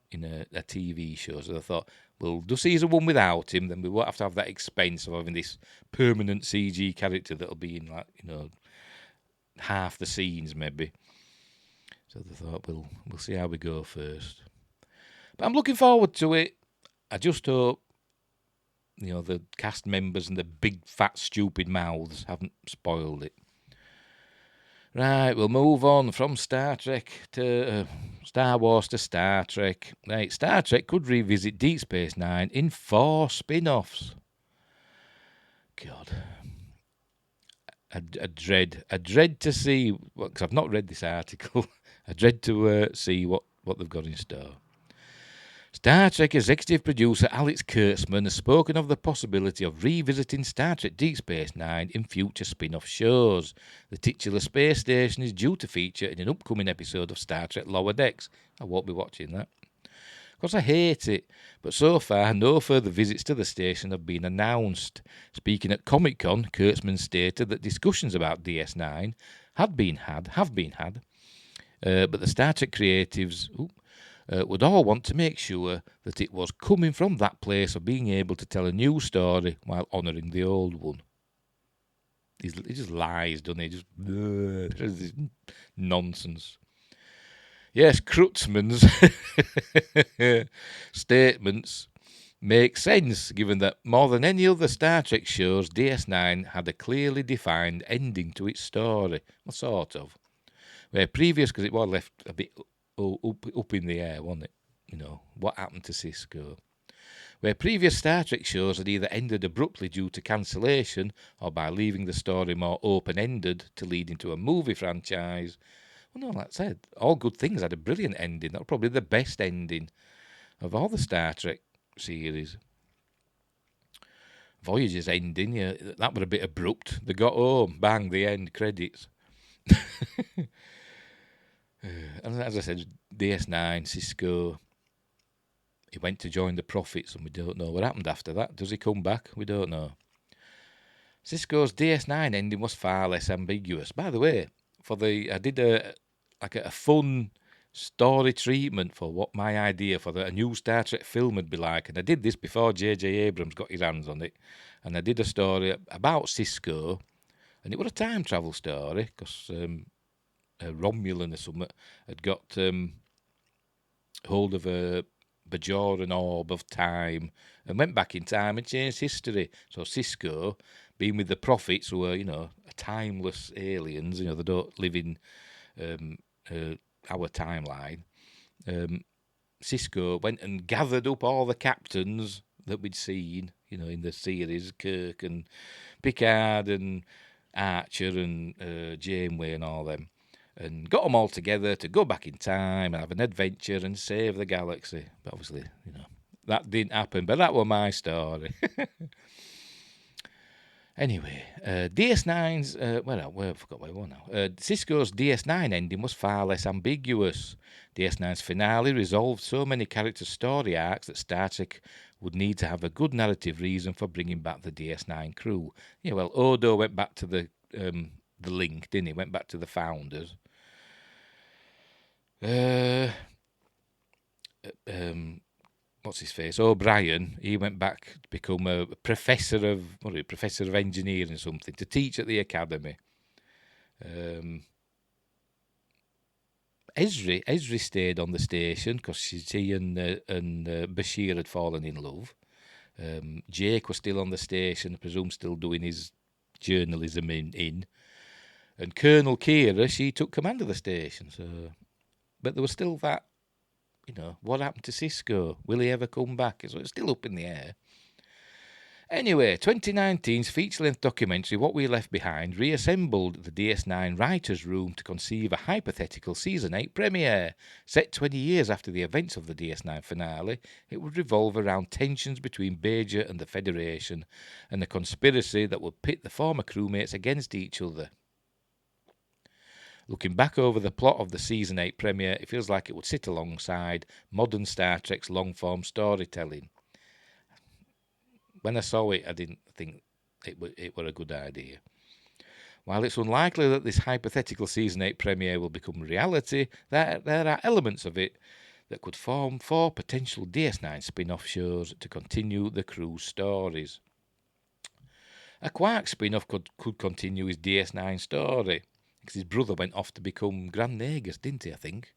in a TV show. So I thought, we'll do Season 1 without him, then we won't have to have that expense of having this permanent CG character that'll be in, half the scenes, maybe. So I thought, we'll see how we go first. But I'm looking forward to it. I just hope, the cast members and the big, fat, stupid mouths haven't spoiled it. Right, we'll move on from Star Trek to Star Wars to Star Trek. Right, Star Trek could revisit Deep Space Nine in 4 spin-offs. God, I dread to see, because I've not read this article. I dread to see what they've got in store. Star Trek executive producer Alex Kurtzman has spoken of the possibility of revisiting Star Trek Deep Space Nine in future spin-off shows. The titular space station is due to feature in an upcoming episode of Star Trek Lower Decks. I won't be watching that, because I hate it, but so far no further visits to the station have been announced. Speaking at Comic-Con, Kurtzman stated that discussions about DS9 have been had, but the Star Trek creatives would all want to make sure that it was coming from that place of being able to tell a new story while honouring the old one. He just lies, doesn't he? Just nonsense. Yes, Kurtzman's statements make sense, given that more than any other Star Trek shows, DS9 had a clearly defined ending to its story. Well, sort of. Where previous, because it was left a bit up in the air, wasn't it? What happened to Cisco? Where previous Star Trek shows had either ended abruptly due to cancellation or by leaving the story more open-ended to lead into a movie franchise. Well, no, that said, all good things had a brilliant ending. That was probably the best ending of all the Star Trek series. Voyager's ending, yeah, that were a bit abrupt. They got home, bang, the end credits. And as I said, DS9, Cisco, he went to join the Prophets, and we don't know what happened after that. Does he come back? We don't know. Cisco's DS9 ending was far less ambiguous. By the way, I did a fun story treatment for what my idea for a new Star Trek film would be like, and I did this before J.J. Abrams got his hands on it, and I did a story about Cisco, and it was a time travel story because a Romulan or something had got hold of a Bajoran orb of time and went back in time and changed history. So Cisco, being with the prophets, who are, timeless aliens, they don't live in our timeline. Cisco went and gathered up all the captains that we'd seen, in the series, Kirk and Picard and Archer and Janeway and all them, and got them all together to go back in time and have an adventure and save the galaxy. But obviously, that didn't happen, but that was my story. Anyway, DS9's, I forgot where we were now. Cisco's DS9 ending was far less ambiguous. DS9's finale resolved so many character story arcs that Star Trek would need to have a good narrative reason for bringing back the DS9 crew. Yeah, well, Odo went back to the link, didn't he? Went back to the founders. What's his face? O'Brien. He went back to become a professor of engineering or something, to teach at the academy. Esri stayed on the station because she and Bashir had fallen in love. Jake was still on the station, I presume still doing his journalism in. And Colonel Kira, she took command of the station. So, but there was still that, what happened to Cisco? Will he ever come back? So it's still up in the air. Anyway, 2019's feature-length documentary What We Left Behind reassembled the DS9 writers' room to conceive a hypothetical Season 8 premiere. Set 20 years after the events of the DS9 finale, it would revolve around tensions between Bajor and the Federation, and a conspiracy that would pit the former crewmates against each other. Looking back over the plot of the Season 8 premiere, it feels like it would sit alongside modern Star Trek's long-form storytelling. When I saw it, I didn't think it were a good idea. While it's unlikely that this hypothetical Season 8 premiere will become reality, there are elements of it that could form 4 potential DS9 spin-off shows to continue the crew's stories. A Quark spin-off could continue his DS9 story, because his brother went off to become Grand Nagus, didn't he, I think,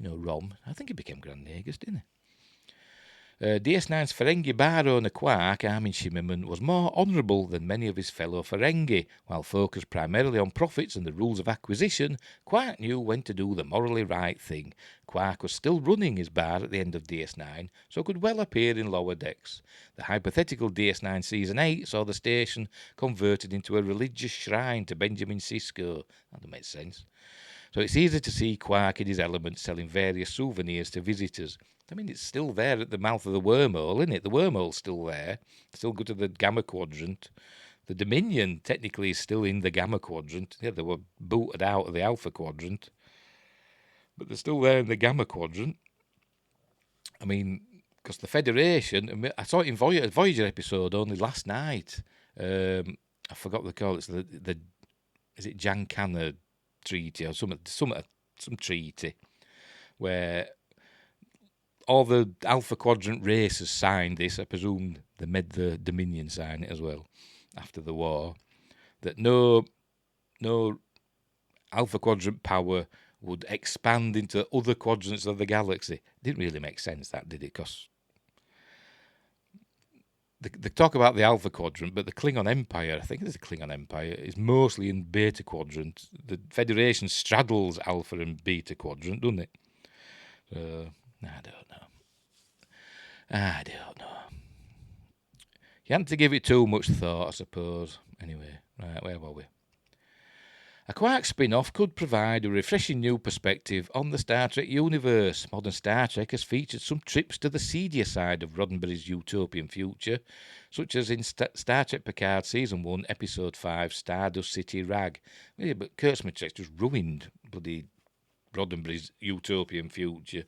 Rom. I think he became Grand Nagus, didn't he? DS9's Ferengi bar owner Quark, Armin Shimmerman, was more honourable than many of his fellow Ferengi. While focused primarily on profits and the rules of acquisition, Quark knew when to do the morally right thing. Quark was still running his bar at the end of DS9, so could well appear in Lower Decks. The hypothetical DS9 Season 8 saw the station converted into a religious shrine to Benjamin Sisko. That makes sense. So it's easy to see Quark in his element selling various souvenirs to visitors. I mean, it's still there at the mouth of the wormhole, isn't it? The wormhole's still there. Still go to the Gamma Quadrant. The Dominion technically is still in the Gamma Quadrant. Yeah, they were booted out of the Alpha Quadrant. But they're still there in the Gamma Quadrant. I mean, because the Federation, I saw it in Voyager episode only last night. I forgot what they call it. It's is it Jankana Treaty or some treaty where all the Alpha Quadrant races signed this. I presume they made the Dominion sign it as well after the war. That no Alpha Quadrant power would expand into other quadrants of the galaxy. Didn't really make sense, that, did it? Because they talk about the Alpha Quadrant, but the Klingon Empire, I think it's the Klingon Empire, is mostly in Beta Quadrant. The Federation straddles Alpha and Beta Quadrant, doesn't it? I don't know. You hadn't to give it too much thought, I suppose. Anyway, right, where were we? A Quark spin-off could provide a refreshing new perspective on the Star Trek universe. Modern Star Trek has featured some trips to the seedier side of Roddenberry's utopian future, such as in Star Trek Picard Season 1, Episode 5, Stardust City Rag. Yeah, but Kurtzman Trek just ruined bloody Roddenberry's utopian future.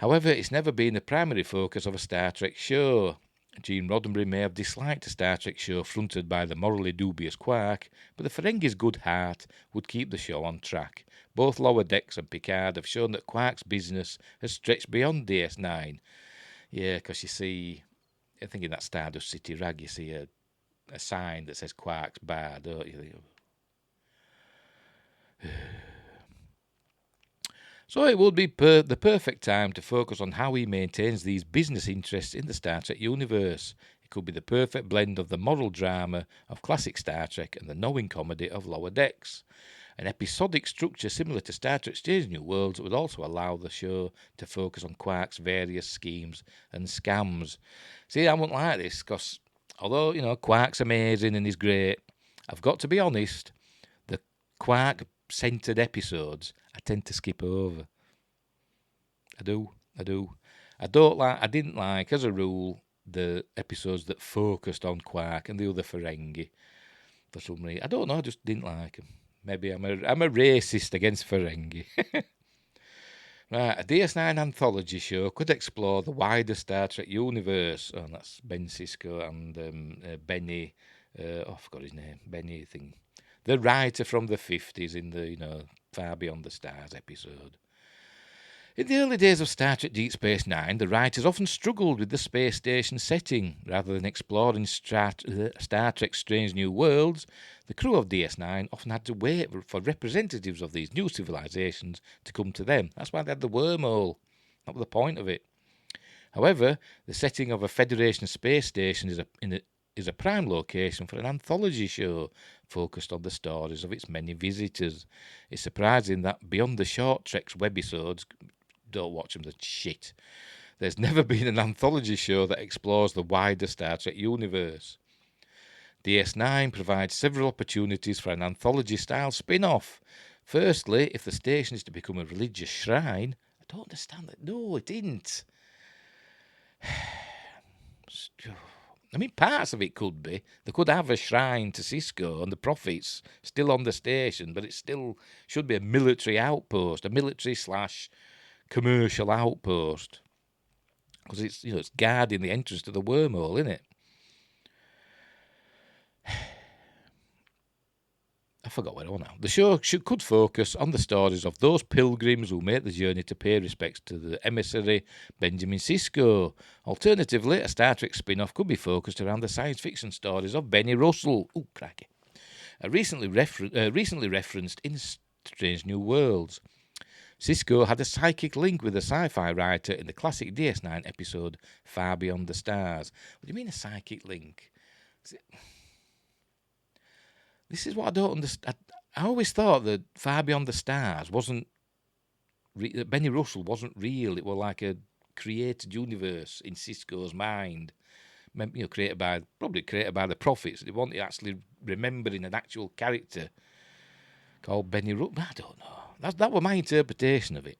However, it's never been the primary focus of a Star Trek show. Gene Roddenberry may have disliked a Star Trek show fronted by the morally dubious Quark, but the Ferengi's good heart would keep the show on track. Both Lower Decks and Picard have shown that Quark's business has stretched beyond DS9. Yeah, because you see, I think in that Stardust City Rag, you see a sign that says Quark's Bar, don't you? So it would be the perfect time to focus on how he maintains these business interests in the Star Trek universe. It could be the perfect blend of the moral drama of classic Star Trek and the knowing comedy of Lower Decks. An episodic structure similar to Star Trek Strange New Worlds would also allow the show to focus on Quark's various schemes and scams. See, I wouldn't like this because although, Quark's amazing and he's great, I've got to be honest, the Quark-centred episodes I tend to skip over. I do. I didn't like, as a rule, the episodes that focused on Quark and the other Ferengi for some reason. I don't know, I just didn't like them. Maybe I'm a racist against Ferengi. Right, a DS9 anthology show could explore the wider Star Trek universe. Oh, that's Ben Sisko and Benny. I forgot his name. Benny thing. The writer from the 50s in the, Far Beyond the Stars episode. In the early days of Star Trek Deep Space Nine, the writers often struggled with the space station setting. Rather than exploring Star Trek Strange New Worlds, the crew of DS9 often had to wait for representatives of these new civilizations to come to them. That's why they had the wormhole. That was the point of it. However, the setting of a Federation space station is a prime location for an anthology show focused on the stories of its many visitors. It's surprising that beyond the short Trek's webisodes, don't watch them, they're shit, there's never been an anthology show that explores the wider Star Trek universe. DS9 provides several opportunities for an anthology-style spin-off. Firstly, if the station is to become a religious shrine, I don't understand that. No, it didn't. I mean, parts of it could be. They could have a shrine to Sisko and the prophets still on the station, but it still should be a military outpost, a military/commercial outpost, because it's guarding the entrance to the wormhole, isn't it? I forgot where I was now. The show could focus on the stories of those pilgrims who make the journey to pay respects to the emissary Benjamin Sisko. Alternatively, a Star Trek spin-off could be focused around the science fiction stories of Benny Russell. Ooh, cracky. Recently referenced in Strange New Worlds. Sisko had a psychic link with a sci-fi writer in the classic DS9 episode Far Beyond the Stars. What do you mean a psychic link? This is what I don't understand. I always thought that Far Beyond the Stars wasn't... that Benny Russell wasn't real. It was like a created universe in Sisko's mind. Created by the prophets. They wanted actually remembering an actual character called Benny Russell. I don't know. That was my interpretation of it.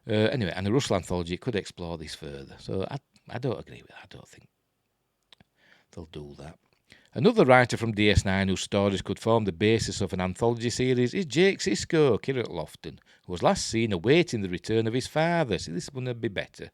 Anyway, and the Russell anthology could explore this further. So I don't agree with that. I don't think they'll do that. Another writer from DS9 whose stories could form the basis of an anthology series is Jake Sisko, Kirill Lofton, who was last seen awaiting the return of his father. See, this is going to be better.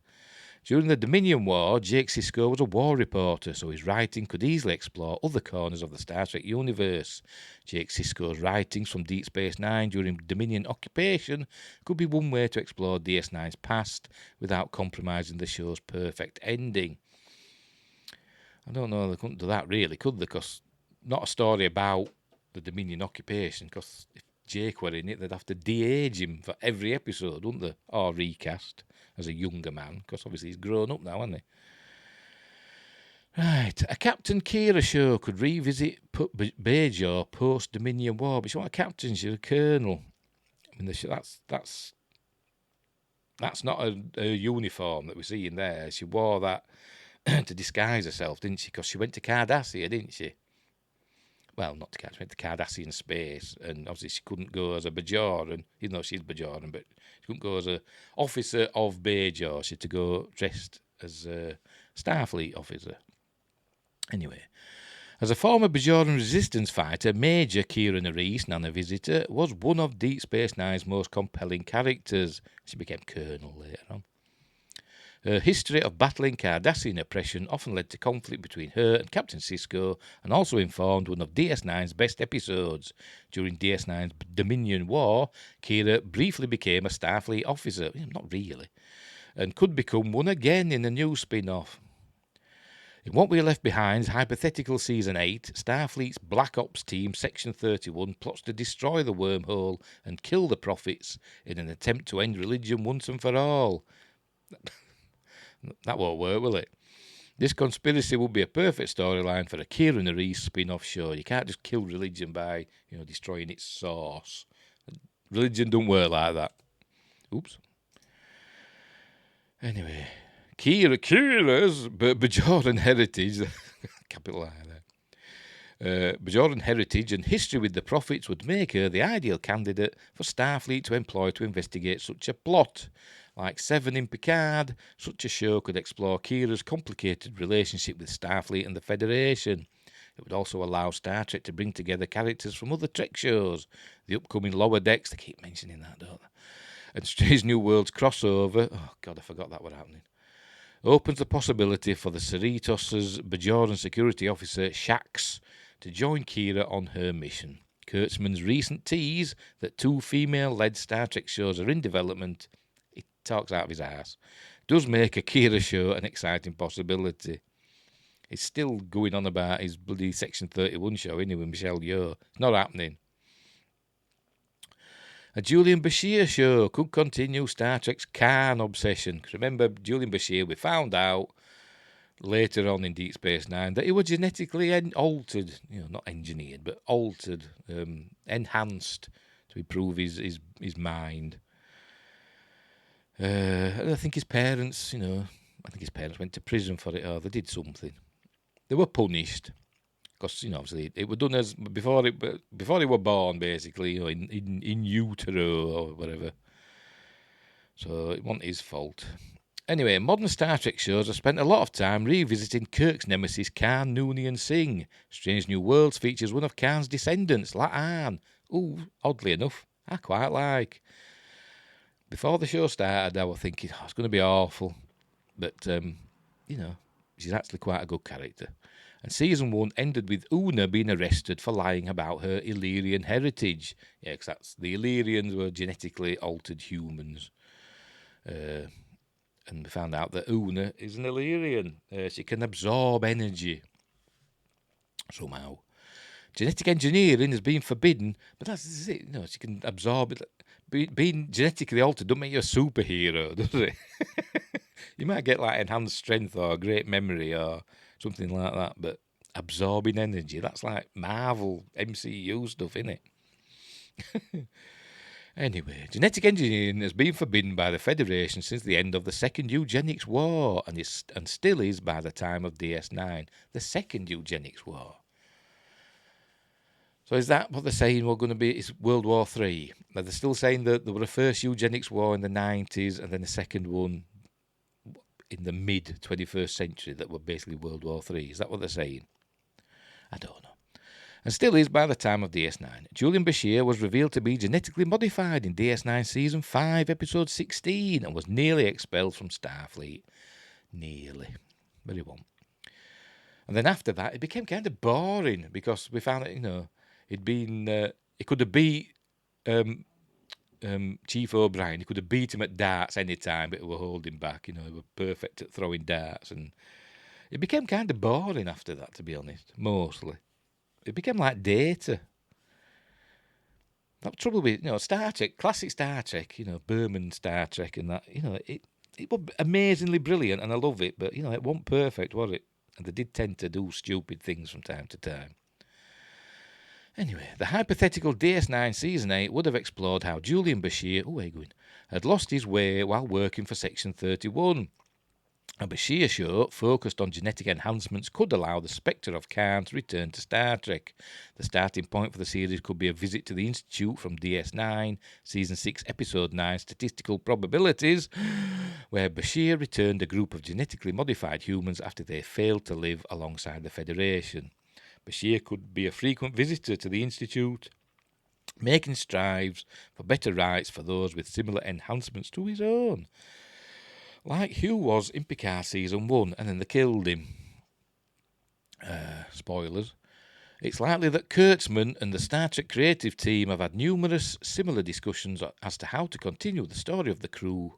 During the Dominion War, Jake Sisko was a war reporter, so his writing could easily explore other corners of the Star Trek universe. Jake Sisko's writings from Deep Space Nine during Dominion occupation could be one way to explore DS9's past without compromising the show's perfect ending. I don't know, they couldn't do that really, could they? Because not a story about the Dominion occupation, because if Jake were in it, they'd have to de-age him for every episode, wouldn't they? Or recast as a younger man, because obviously he's grown up now, hasn't he? Right, a Captain Kira show could revisit Bajor post-Dominion War, but you want a captain, she's a colonel. I mean, that's not a uniform that we see in there. She wore that to disguise herself, didn't she? Because she went to Cardassia, didn't she? well, not to catch, went to Cardassian space, and obviously she couldn't go as a Bajoran, even though she's Bajoran, but she couldn't go as a officer of Bajor. She had to go dressed as a Starfleet officer. Anyway, as a former Bajoran resistance fighter, Major Kira Nerys, Nana Visitor, was one of Deep Space Nine's most compelling characters. She became Colonel later on. Her history of battling Cardassian oppression often led to conflict between her and Captain Sisko, and also informed one of DS9's best episodes. During DS9's Dominion War, Kira briefly became a Starfleet officer, not really, and could become one again in a new spin-off. In What We Are Left Behind's hypothetical Season 8, Starfleet's Black Ops team, Section 31, plots to destroy the wormhole and kill the prophets in an attempt to end religion once and for all. That won't work, will it? This conspiracy would be a perfect storyline for a Kira Nerys spin-off show. You can't just kill religion by, destroying its source. Religion don't work like that. Oops. Anyway, Kira's Bajoran heritage, capital I there. Bajoran heritage and history with the prophets would make her the ideal candidate for Starfleet to employ to investigate such a plot. Like Seven in Picard, such a show could explore Kira's complicated relationship with Starfleet and the Federation. It would also allow Star Trek to bring together characters from other Trek shows. The upcoming Lower Decks, they keep mentioning that, don't they? And Strange New Worlds crossover, oh God, I forgot that was happening, opens the possibility for the Cerritos' Bajoran security officer, Shax, to join Kira on her mission. Kurtzman's recent tease that 2 female-led Star Trek shows are in development, he talks out of his ass, does make a Kira show an exciting possibility. He's still going on about his bloody Section 31 show, isn't he, with Michelle Yeoh? It's not happening. A Julian Bashir show could continue Star Trek's Khan obsession. Because remember, Julian Bashir, we found out later on in Deep Space Nine that he was genetically altered, not engineered, but altered, enhanced to improve his mind. And I think his parents, went to prison for it, or they did something. They were punished. Because, obviously, it was done as before he was born, basically, in utero or whatever. So it wasn't his fault. Anyway, modern Star Trek shows have spent a lot of time revisiting Kirk's nemesis, Khan Noonien Singh. Strange New Worlds features one of Khan's descendants, La'an. Ooh, oddly enough, I quite like. Before the show started, I was thinking, it's going to be awful. But, she's actually quite a good character. And Season 1 ended with Una being arrested for lying about her Illyrian heritage. Yeah, because the Illyrians were genetically altered humans. And we found out that Una is an Illyrian. She can absorb energy. Somehow. Genetic engineering has been forbidden, but that's it. She can absorb it. Being genetically altered don't make you a superhero, does it? You might get like enhanced strength or great memory or something like that, but absorbing energy, that's like Marvel MCU stuff, innit? Anyway, genetic engineering has been forbidden by the Federation since the end of the Second Eugenics War, and still is by the time of DS9, the Second Eugenics War. So is that what they're saying we're going to be? It's World War III. They're still saying that there was a first eugenics war in the 90s and then a second one in the mid-21st century that were basically World War III. Is that what they're saying? I don't know. And still is by the time of DS9. Julian Bashir was revealed to be genetically modified in DS9 Season 5, Episode 16, and was nearly expelled from Starfleet. Nearly. But he won't. And then after that, it became kind of boring because we found that, he'd been... he could have beat Chief O'Brien. He could have beat him at darts any time, but he were holding back. He were perfect at throwing darts. And it became kind of boring after that, to be honest, mostly. It became like Data. That trouble with, Star Trek, classic Star Trek, Berman Star Trek and that, it was amazingly brilliant and I love it, but, it wasn't perfect, was it? And they did tend to do stupid things from time to time. Anyway, the hypothetical DS9 Season 8 would have explored how Julian Bashir, had lost his way while working for Section 31. A Bashir show focused on genetic enhancements could allow the spectre of Khan to return to Star Trek. The starting point for the series could be a visit to the Institute from DS9, Season 6, Episode 9, Statistical Probabilities, where Bashir returned a group of genetically modified humans after they failed to live alongside the Federation. Bashir could be a frequent visitor to the Institute, making strides for better rights for those with similar enhancements to his own. Like Hugh was in Picard Season 1, and then they killed him. Spoilers. It's likely that Kurtzman and the Star Trek creative team have had numerous similar discussions as to how to continue the story of the crew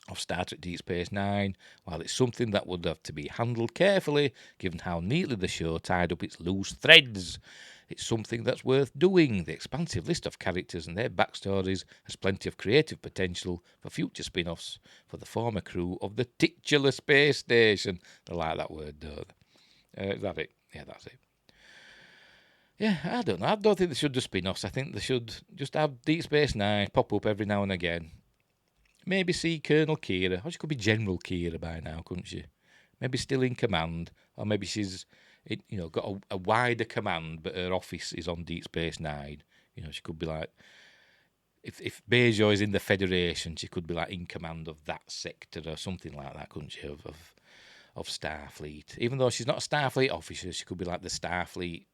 of Star Trek Deep Space Nine, while it's something that would have to be handled carefully given how neatly the show tied up its loose threads. It's something that's worth doing. The expansive list of characters and their backstories has plenty of creative potential for future spin-offs for the former crew of the titular space station. I like that word, don't they? Is that it? Yeah, that's it. Yeah, I don't know. I don't think they should do spin-offs. I think they should just have Deep Space Nine pop up every now and again. Maybe see Colonel Kira. Or she could be General Kira by now, couldn't she? Maybe still in command. Or maybe she's got a wider command, but her office is on Deep Space Nine. She could be like, if Bajor is in the Federation, she could be like in command of that sector or something like that, couldn't she? Of Starfleet. Even though she's not a Starfleet officer, she could be like the Starfleet,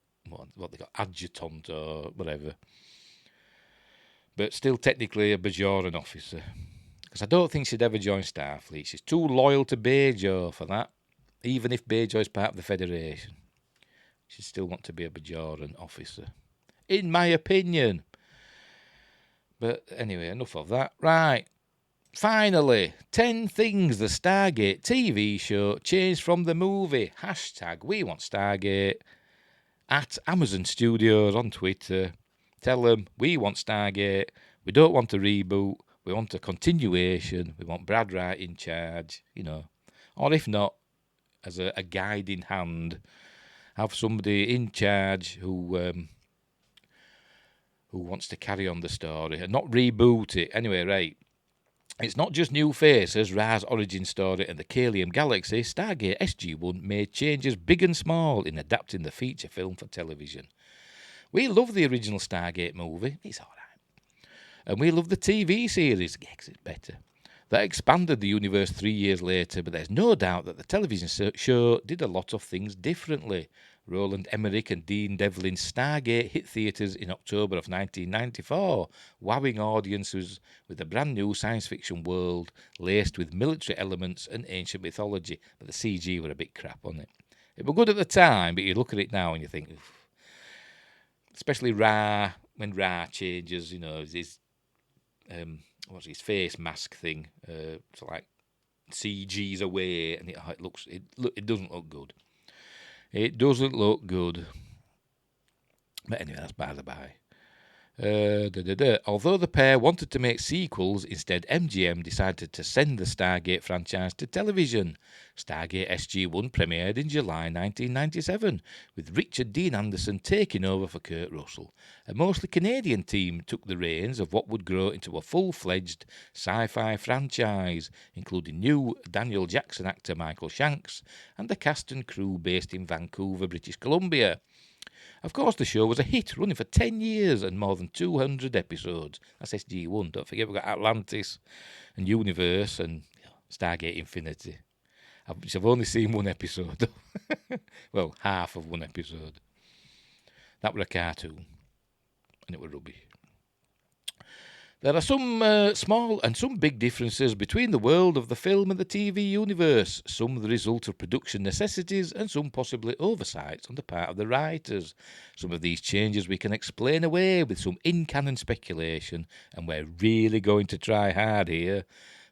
what they got, adjutant or whatever. But still technically a Bajoran officer. Because I don't think she'd ever join Starfleet. She's too loyal to Bajor for that. Even if Bajor is part of the Federation, she'd still want to be a Bajoran officer. In my opinion. But anyway, enough of that. Right. Finally, 10 things the Stargate TV show changed from the movie. Hashtag we want Stargate. At Amazon Studios on Twitter. Tell them we want Stargate. We don't want a reboot. We want a continuation. We want Brad Wright in charge, Or if not, as a guiding hand, have somebody in charge who wants to carry on the story and not reboot it. Anyway, right. It's not just new faces, Ra's origin story and the Kalium Galaxy. Stargate SG-1 made changes big and small in adapting the feature film for television. We love the original Stargate movie. It's all right. And we love the TV series. Yeah, 'cause it's better. That expanded the universe 3 years later, but there's no doubt that the television show did a lot of things differently. Roland Emmerich and Dean Devlin's Stargate hit theatres in October of 1994, wowing audiences with a brand new science fiction world laced with military elements and ancient mythology. But the CG were a bit crap on it. It was good at the time, but you look at it now and you think, oof. Especially Ra, when Ra changes, what's his face mask thing? So like CG's away, and it doesn't look good. It doesn't look good. But anyway, that's by the by. Although the pair wanted to make sequels, instead MGM decided to send the Stargate franchise to television. Stargate SG-1 premiered in July 1997, with Richard Dean Anderson taking over for Kurt Russell. A mostly Canadian team took the reins of what would grow into a full-fledged sci-fi franchise, including new Daniel Jackson actor Michael Shanks and a cast and crew based in Vancouver, British Columbia. Of course, the show was a hit, running for 10 years and more than 200 episodes. That's SG-1. Don't forget, we've got Atlantis and Universe and Stargate Infinity. I've only seen one episode. Well, half of one episode. That were a cartoon, and it were rubbish. There are some small and some big differences between the world of the film and the TV universe, some the result of production necessities and some possibly oversights on the part of the writers. Some of these changes we can explain away with some in-canon speculation, and we're really going to try hard here.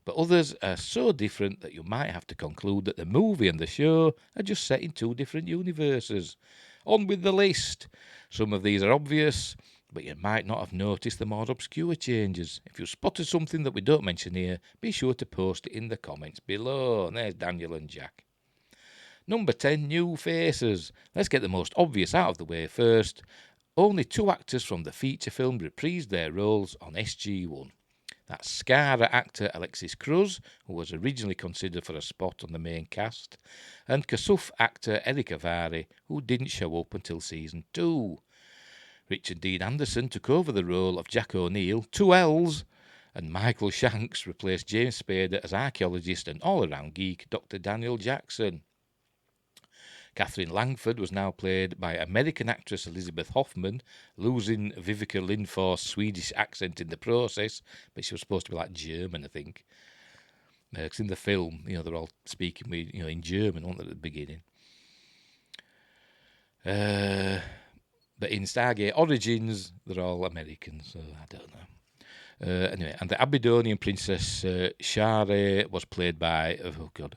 But others are so different that you might have to conclude that the movie and the show are just set in two different universes. On with the list. Some of these are obvious, but you might not have noticed the more obscure changes. If you spotted something that we don't mention here, be sure to post it in the comments below. And there's Daniel and Jack. Number 10, new faces. Let's get the most obvious out of the way first. Only 2 actors from the feature film reprised their roles on SG-1. That's Skara actor Alexis Cruz, who was originally considered for a spot on the main cast, and Kasuf actor Eric Avari, who didn't show up until season 2. Richard Dean Anderson took over the role of Jack O'Neill, 2 L's, and Michael Shanks replaced James Spader as archaeologist and all-around geek Dr. Daniel Jackson. Catherine Langford was now played by American actress Elizabeth Hoffman, losing Vivica Lindfor's Swedish accent in the process, but she was supposed to be like German, I think. Because in the film, they're all speaking with, in German, weren't they, at the beginning? But in Stargate Origins, they're all American, so I don't know. Anyway, and the Aberdonian princess Share was played by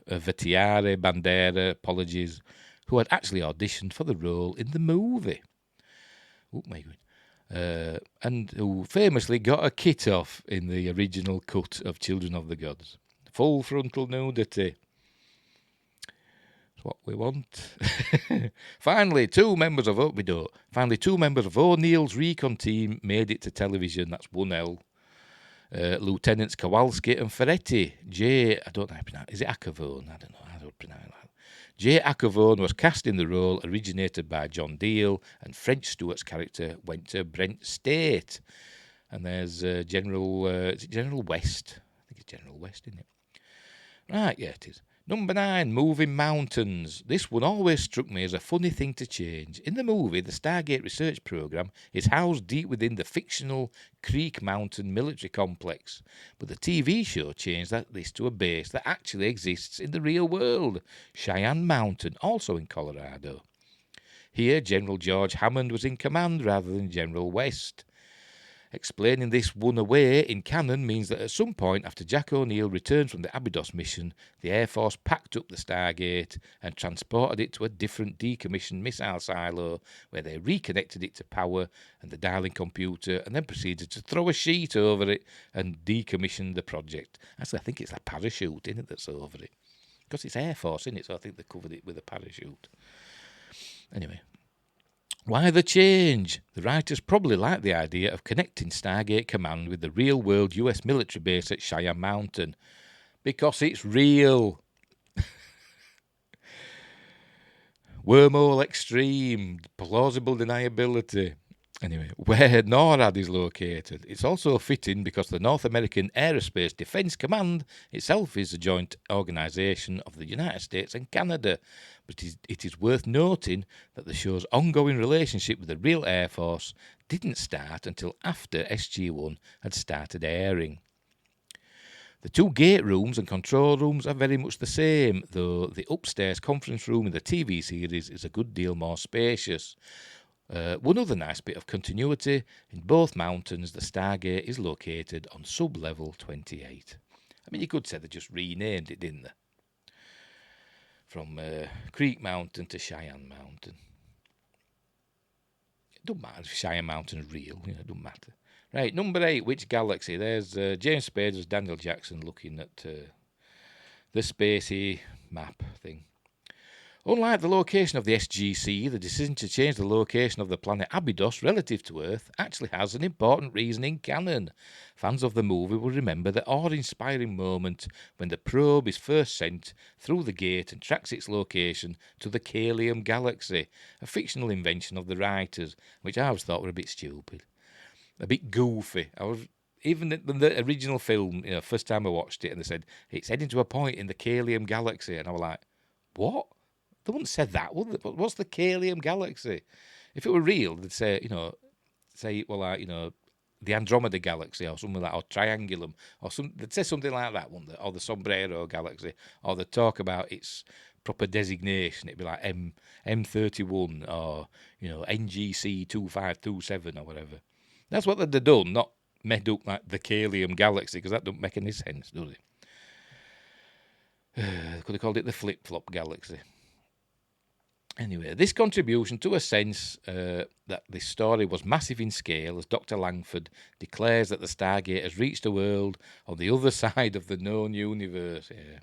Vetiare Bandera, apologies, who had actually auditioned for the role in the movie. Oh my God. And who famously got a kit off in the original cut of Children of the Gods. Full frontal nudity. That's what we want. Finally, two members of O'Neill's recon team made it to television. That's 1L. Lieutenants Kowalski and Ferretti. I don't know how to pronounce. Is it Acavone? I don't know how to pronounce that. J. Acavone was cast in the role, originated by John Deal, and French Stewart's character went to Brent State. And there's General West. I think it's General West, isn't it? Right, yeah, it is. Number 9, Moving Mountains. This one always struck me as a funny thing to change. In the movie, the Stargate research program is housed deep within the fictional Creek Mountain military complex, but the TV show changed this to a base that actually exists in the real world, Cheyenne Mountain, also in Colorado. Here, General George Hammond was in command rather than General West. Explaining this one away in canon means that at some point after Jack O'Neill returned from the Abydos mission, the Air Force packed up the Stargate and transported it to a different decommissioned missile silo where they reconnected it to power and the dialing computer and then proceeded to throw a sheet over it and decommission the project. Actually, I think it's a parachute, isn't it, that's over it? Because it's Air Force, isn't it? So I think they covered it with a parachute. Anyway. Why the change? The writers probably liked the idea of connecting Stargate Command with the real-world US military base at Cheyenne Mountain. Because it's real. Wormhole extreme. Plausible deniability. Anyway, where NORAD is located. It's also fitting because the North American Aerospace Defense Command itself is a joint organisation of the United States and Canada. But it is worth noting that the show's ongoing relationship with the real Air Force didn't start until after SG-1 had started airing. The two gate rooms and control rooms are very much the same, though the upstairs conference room in the TV series is a good deal more spacious. One other nice bit of continuity, in both mountains the Stargate is located on sub-level 28. I mean, you could say they just renamed it, didn't they? From Creek Mountain to Cheyenne Mountain. It doesn't matter if Cheyenne Mountain's real, it doesn't matter. Right, number 8, which galaxy? There's James Spader's Daniel Jackson looking at the spacey map thing. Unlike the location of the SGC, the decision to change the location of the planet Abydos relative to Earth actually has an important reason in canon. Fans of the movie will remember the awe-inspiring moment when the probe is first sent through the gate and tracks its location to the Kalium Galaxy, a fictional invention of the writers, which I always thought were a bit stupid, a bit goofy. Even in the original film, first time I watched it, and they said, it's heading to a point in the Kalium Galaxy, and I was like, what? They wouldn't say that, would they? But what's the Kalium Galaxy? If it were real, they'd say, the Andromeda Galaxy or something like that, or Triangulum, or they'd say something like that, wouldn't they? Or the Sombrero Galaxy, or they'd talk about its proper designation. It'd be like M31 or NGC 2527 or whatever. That's what they'd have done, not made up like the Kalium Galaxy, because that doesn't make any sense, does it? They could have called it the Flip-Flop Galaxy. Anyway, this contribution to a sense that this story was massive in scale, as Dr. Langford declares that the Stargate has reached a world on the other side of the known universe. Yeah.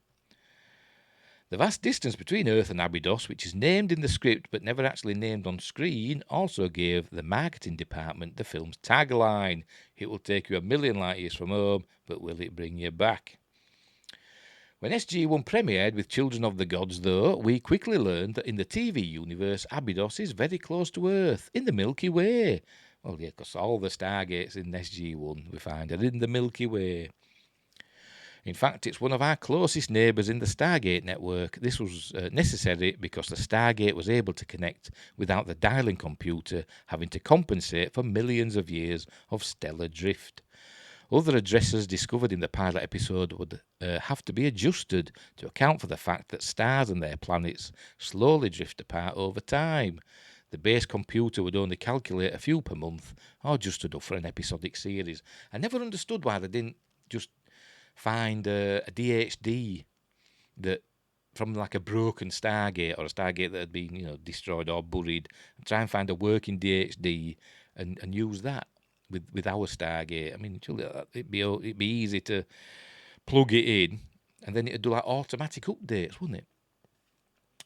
The vast distance between Earth and Abydos, which is named in the script but never actually named on screen, also gave the marketing department the film's tagline: "It will take you a million light years from home, but will it bring you back?" When SG-1 premiered with Children of the Gods, though, we quickly learned that in the TV universe, Abydos is very close to Earth, in the Milky Way. Well, yeah, because all the Stargates in SG-1 we find are in the Milky Way. In fact, it's one of our closest neighbours in the Stargate network. This was necessary because the Stargate was able to connect without the dialing computer having to compensate for millions of years of stellar drift. Other addresses discovered in the pilot episode would have to be adjusted to account for the fact that stars and their planets slowly drift apart over time. The base computer would only calculate a few per month, or just enough for an episodic series. I never understood why they didn't just find a DHD that from like a broken Stargate or a Stargate that had been, destroyed or buried, and try and find a working DHD and use that with our Stargate. I mean, it'd be easy to plug it in, and then it'd do like automatic updates, wouldn't it?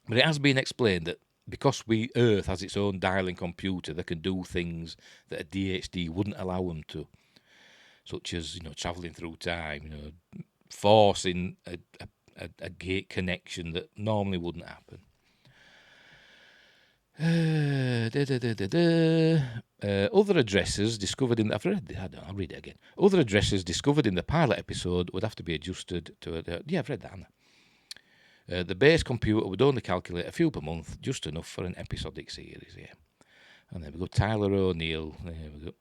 But it has been explained that because Earth has its own dialing computer, they can do things that a DHD wouldn't allow them to, such as travelling through time, forcing a gate connection that normally wouldn't happen. Other addresses discovered in I'll read it again. Other addresses discovered in the pilot episode would have to be adjusted to. I've read that. The base computer would only calculate a few per month, just enough for an episodic series. Yeah, and there we go. Tyler O'Neill. There we go.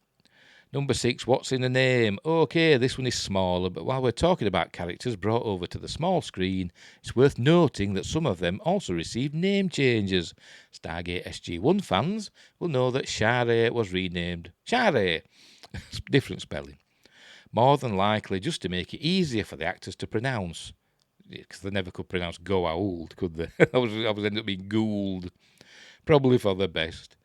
Number 6, what's in a name? Okay, this one is smaller, but while we're talking about characters brought over to the small screen, it's worth noting that some of them also received name changes. Stargate SG-1 fans will know that Share was renamed Share. Different spelling. More than likely just to make it easier for the actors to pronounce. Because they never could pronounce Goa'uld, could they? I was ended up being Gould. Probably for the best.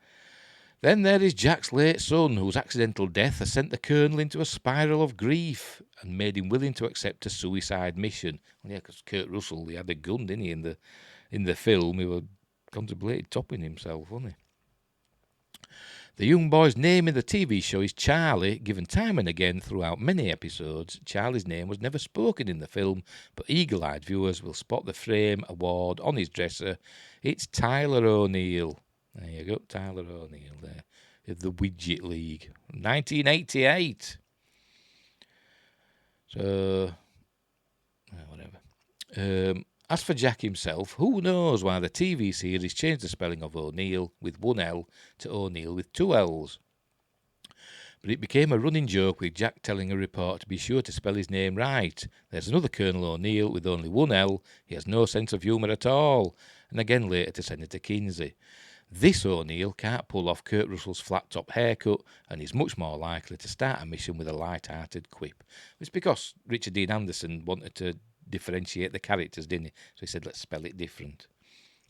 Then there is Jack's late son, whose accidental death has sent the Colonel into a spiral of grief and made him willing to accept a suicide mission. Well, yeah, because Kurt Russell, he had a gun, didn't he, in the film? He was contemplating topping himself, wasn't he? The young boy's name in the TV show is Charlie, given time and again throughout many episodes. Charlie's name was never spoken in the film, but eagle-eyed viewers will spot the frame award on his dresser. It's Tyler O'Neill. There you go, Tyler O'Neill there, of the Widget League, 1988. So, whatever. As for Jack himself, who knows why the TV series changed the spelling of O'Neill with one L to O'Neill with two L's. But it became a running joke with Jack telling a reporter to be sure to spell his name right. There's another Colonel O'Neill with only one L. He has no sense of humour at all. And again later to Senator Kinsey. This O'Neill can't pull off Kurt Russell's flat-top haircut and is much more likely to start a mission with a light-hearted quip. It's because Richard Dean Anderson wanted to differentiate the characters, didn't he? So he said, let's spell it different.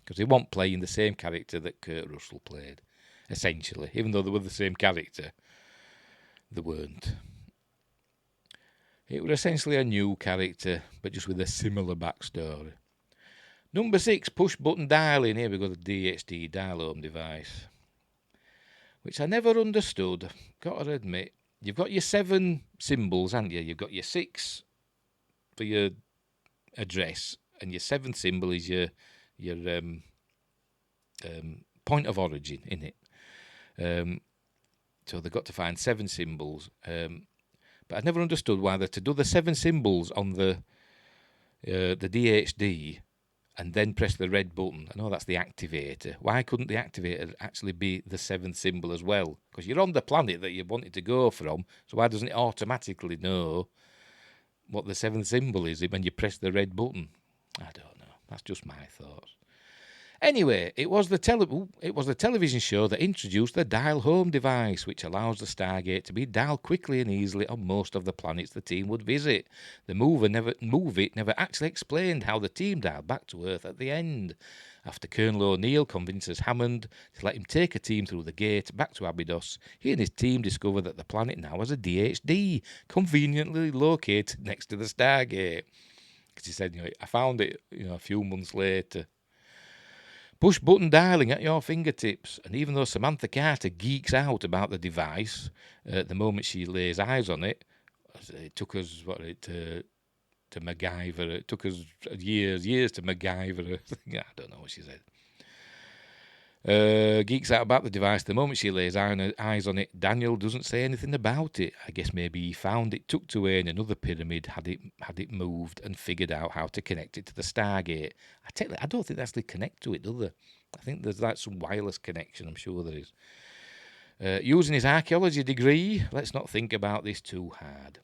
Because he wasn't playing the same character that Kurt Russell played, essentially. Even though they were the same character, they weren't. It was essentially a new character, but just with a similar backstory. Number 6, push-button dialing. Here we go, the DHD dial-home device, which I never understood. Got to admit, you've got your 7 symbols, haven't you? You've got your 6 for your address, and your 7th symbol is your point of origin, innit? So they've got to find 7 symbols. But I never understood why they're to do the 7 symbols on the DHD and then press the red button. I know that's the activator. Why couldn't the activator actually be the 7th symbol as well? Because you're on the planet that you wanted to go from, so why doesn't it automatically know what the 7th symbol is when you press the red button? I don't know. That's just my thoughts. Anyway, it was the television show that introduced the dial-home device, which allows the Stargate to be dialed quickly and easily on most of the planets the team would visit. The movie never actually explained how the team dialed back to Earth at the end. After Colonel O'Neill convinces Hammond to let him take a team through the gate back to Abydos, he and his team discover that the planet now has a DHD, conveniently located next to the Stargate. Because he said, I found it, a few months later. Push button dialing at your fingertips. And even though Samantha Carter geeks out about the device, the moment she lays eyes on it, it took us, to MacGyver. It took us years to MacGyver. I don't know what she said. Geeks out about the device. The moment she lays eyes on it, Daniel doesn't say anything about it. I guess maybe he found it tucked away in another pyramid, had it moved, and figured out how to connect it to the Stargate. I don't think they actually connect to it, do they? I think there's like some wireless connection. I'm sure there is. Using his archaeology degree, let's not think about this too hard.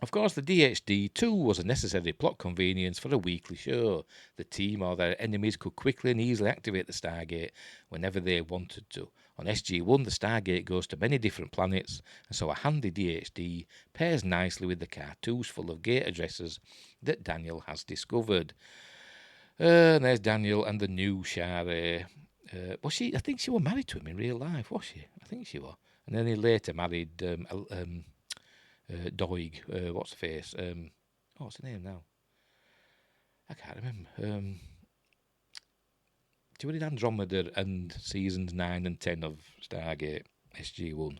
Of course, the DHD too was a necessary plot convenience for a weekly show. The team or their enemies could quickly and easily activate the Stargate whenever they wanted to. On SG-1, the Stargate goes to many different planets, and so a handy DHD pairs nicely with the cartouche full of gate addresses that Daniel has discovered. And there's Daniel and the new Share. Was she? I think she was married to him in real life, was she? I think she was. And then he later married TOYG, what's her face? What's her name now? I can't remember. She was in Andromeda and seasons 9 and 10 of Stargate SG-1.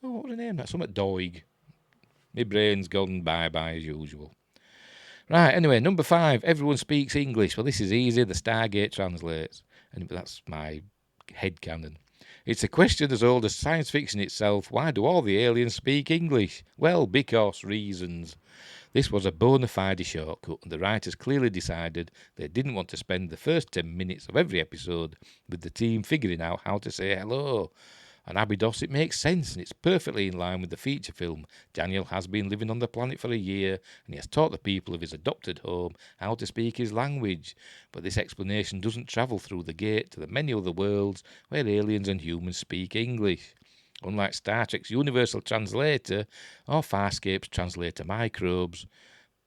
What was her name? That's something TOYG. My brain's gone bye-bye as usual. Right, anyway, number 5. Everyone speaks English. Well, this is easy. The Stargate translates. And that's my headcanon. It's a question as old as science fiction itself. Why do all the aliens speak English? Well, because reasons. This was a bona fide shortcut, and the writers clearly decided they didn't want to spend the first 10 minutes of every episode with the team figuring out how to say hello. On Abydos, it makes sense, and it's perfectly in line with the feature film. Daniel has been living on the planet for a year, and he has taught the people of his adopted home how to speak his language. But this explanation doesn't travel through the gate to the many other worlds where aliens and humans speak English. Unlike Star Trek's Universal Translator or Farscape's Translator Microbes,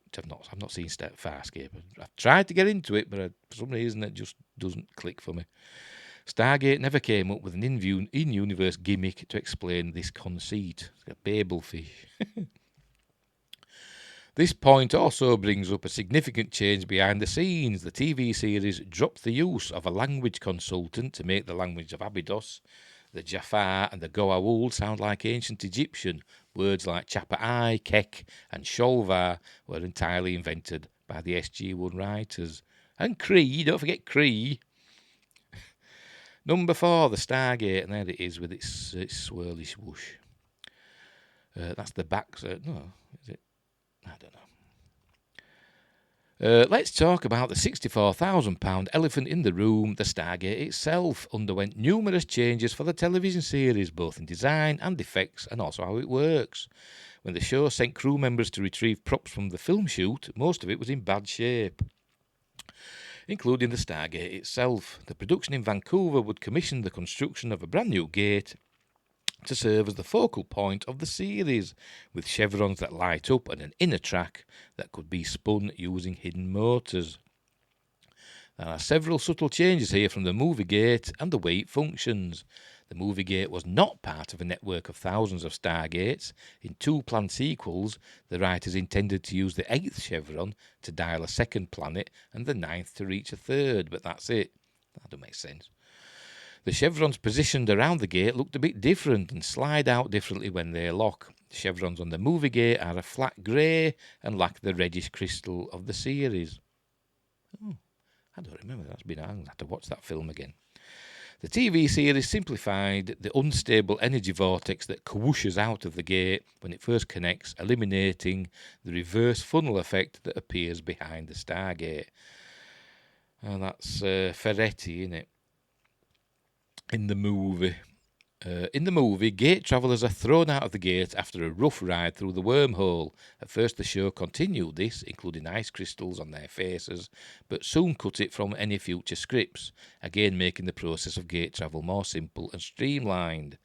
which I've not seen Farscape. I've tried to get into it, but for some reason it just doesn't click for me. Stargate never came up with an in-universe gimmick to explain this conceit. It's a Babelfish. This point also brings up a significant change behind the scenes. The TV series dropped the use of a language consultant to make the language of Abydos. The Jafar and the Goa'uld sound like ancient Egyptian. Words like Chapa'ai, Kek, and Sholvar were entirely invented by the SG-1 writers. And Kree, don't forget Kree. Number 4, the Stargate, and there it is with its swirly swoosh. That's the back. No, is it? I don't know. Let's talk about the £64,000 elephant in the room. The Stargate itself underwent numerous changes for the television series, both in design and effects, and also how it works. When the show sent crew members to retrieve props from the film shoot, most of it was in bad shape, including the Stargate itself. The production in Vancouver would commission the construction of a brand new gate to serve as the focal point of the series, with chevrons that light up and an inner track that could be spun using hidden motors. There are several subtle changes here from the movie gate and the way it functions. The movie gate was not part of a network of thousands of Stargates. In 2 planned sequels, the writers intended to use the 8th chevron to dial a second planet and the 9th to reach a third, but that's it. That don't make sense. The chevrons positioned around the gate looked a bit different and slide out differently when they lock. The chevrons on the movie gate are a flat grey and lack the reddish crystal of the series. I don't remember. That's been I'll have to watch that film again. The TV series simplified the unstable energy vortex that whooshes out of the gate when it first connects, eliminating the reverse funnel effect that appears behind the Stargate. And that's Ferretti, isn't it? In the movie, gate travellers are thrown out of the gate after a rough ride through the wormhole. At first, the show continued this, including ice crystals on their faces, but soon cut it from any future scripts, again making the process of gate travel more simple and streamlined.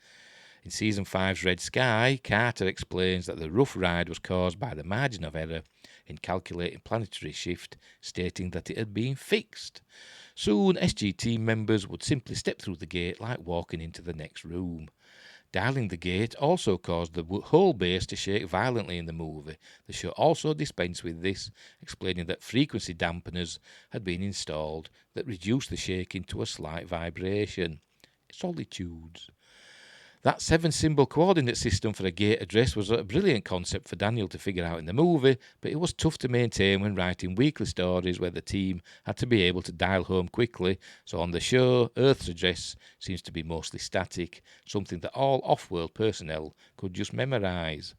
In Season 5's Red Sky, Carter explains that the rough ride was caused by the margin of error in calculating planetary shift, stating that it had been fixed. Soon, SG team members would simply step through the gate like walking into the next room. Dialing the gate also caused the whole base to shake violently in the movie. The show also dispensed with this, explaining that frequency dampeners had been installed that reduced the shaking to a slight vibration. Solitudes. That 7-symbol coordinate system for a gate address was a brilliant concept for Daniel to figure out in the movie, but it was tough to maintain when writing weekly stories where the team had to be able to dial home quickly. So on the show, Earth's address seems to be mostly static, something that all off-world personnel could just memorise.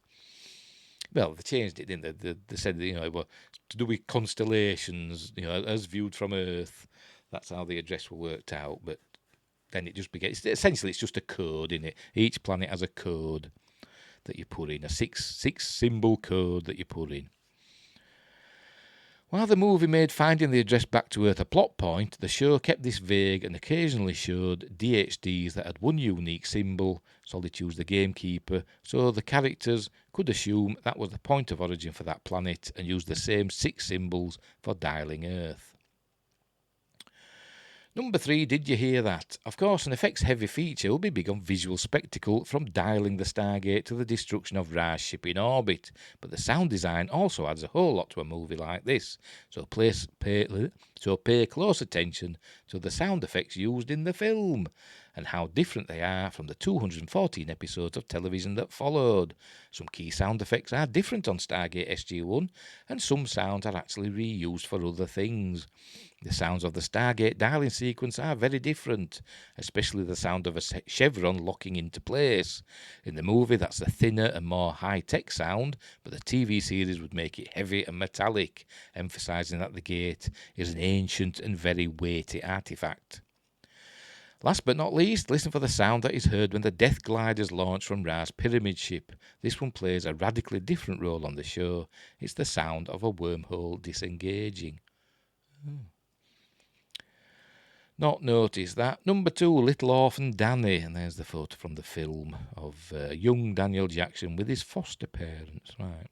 Well, they changed it, didn't they? They said that, it was to do with constellations, as viewed from Earth. That's how the address was worked out, but then it just begins. Essentially, it's just a code, in it. Each planet has a code that you put in, a six symbol code that you put in. While the movie made finding the address back to Earth a plot point, the show kept this vague and occasionally showed DHDs that had one unique symbol, Solitude's the gamekeeper, so the characters could assume that was the point of origin for that planet and use the same 6 symbols for dialing Earth. Number 3, did you hear that? Of course, an effects-heavy feature will be big on visual spectacle, from dialing the Stargate to the destruction of Ra's ship in orbit, but the sound design also adds a whole lot to a movie like this, so pay close attention to the sound effects used in the film, and how different they are from the 214 episodes of television that followed. Some key sound effects are different on Stargate SG-1, and some sounds are actually reused for other things. The sounds of the Stargate dialing sequence are very different, especially the sound of a chevron locking into place. In the movie, that's a thinner and more high-tech sound, but the TV series would make it heavy and metallic, emphasising that the gate is an ancient and very weighty artefact. Last but not least, listen for the sound that is heard when the Death Gliders launch from Ra's pyramid ship. This one plays a radically different role on the show. It's the sound of a wormhole disengaging. Not noticed that. Number 2, Little Orphan Danny. And there's the photo from the film of young Daniel Jackson with his foster parents. Right.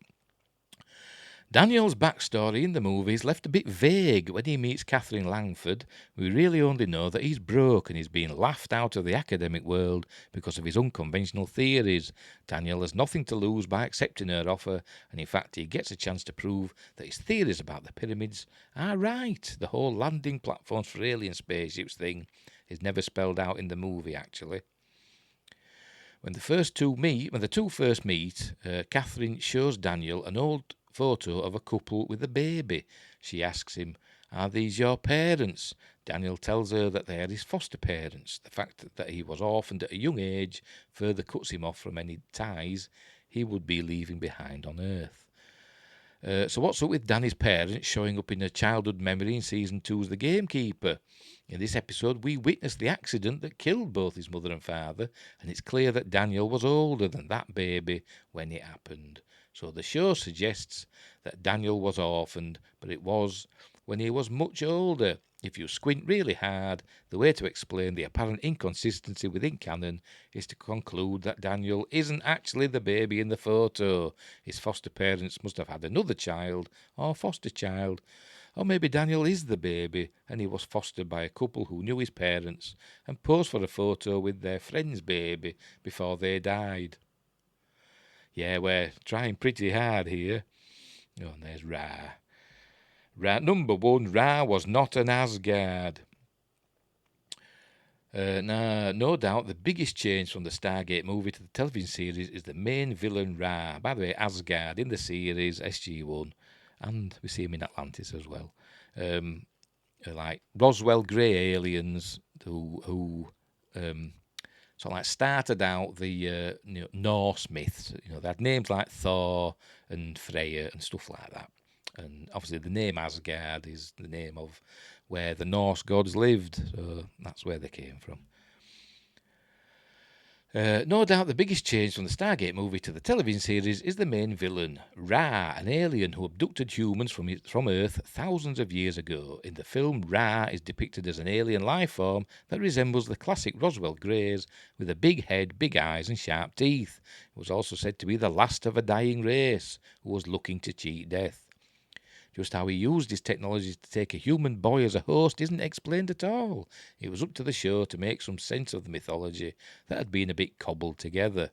Daniel's backstory in the movie is left a bit vague. When he meets Catherine Langford, we really only know that he's broke and he's being laughed out of the academic world because of his unconventional theories. Daniel has nothing to lose by accepting her offer, and in fact he gets a chance to prove that his theories about the pyramids are right. The whole landing platforms for alien spaceships thing is never spelled out in the movie, actually. When the two first meet, Catherine shows Daniel an old photo of a couple with a baby. She asks him, "Are these your parents?" Daniel tells her that they are his foster parents. The fact that he was orphaned at a young age further cuts him off from any ties he would be leaving behind on Earth. So what's up with Danny's parents showing up in a childhood memory in Season 2's The Gamekeeper? In this episode, we witness the accident that killed both his mother and father, and it's clear that Daniel was older than that baby when it happened. So the show suggests that Daniel was orphaned, but it was when he was much older. If you squint really hard, the way to explain the apparent inconsistency within canon is to conclude that Daniel isn't actually the baby in the photo. His foster parents must have had another child or foster child. Or maybe Daniel is the baby and he was fostered by a couple who knew his parents and posed for a photo with their friend's baby before they died. Yeah, we're trying pretty hard here. Oh, and there's Ra. Number 1, Ra was not an Asgard. No doubt the biggest change from the Stargate movie to the television series is the main villain Ra. By the way, Asgard in the series, SG-1, and we see him in Atlantis as well. Like Roswell Grey aliens who started out the Norse myths. They had names like Thor and Freya and stuff like that. And obviously the name Asgard is the name of where the Norse gods lived. So that's where they came from. No doubt the biggest change from the Stargate movie to the television series is the main villain, Ra, an alien who abducted humans from Earth thousands of years ago. In the film, Ra is depicted as an alien life form that resembles the classic Roswell Greys, with a big head, big eyes and sharp teeth. It was also said to be the last of a dying race who was looking to cheat death. Just how he used his technology to take a human boy as a host isn't explained at all. It was up to the show to make some sense of the mythology that had been a bit cobbled together.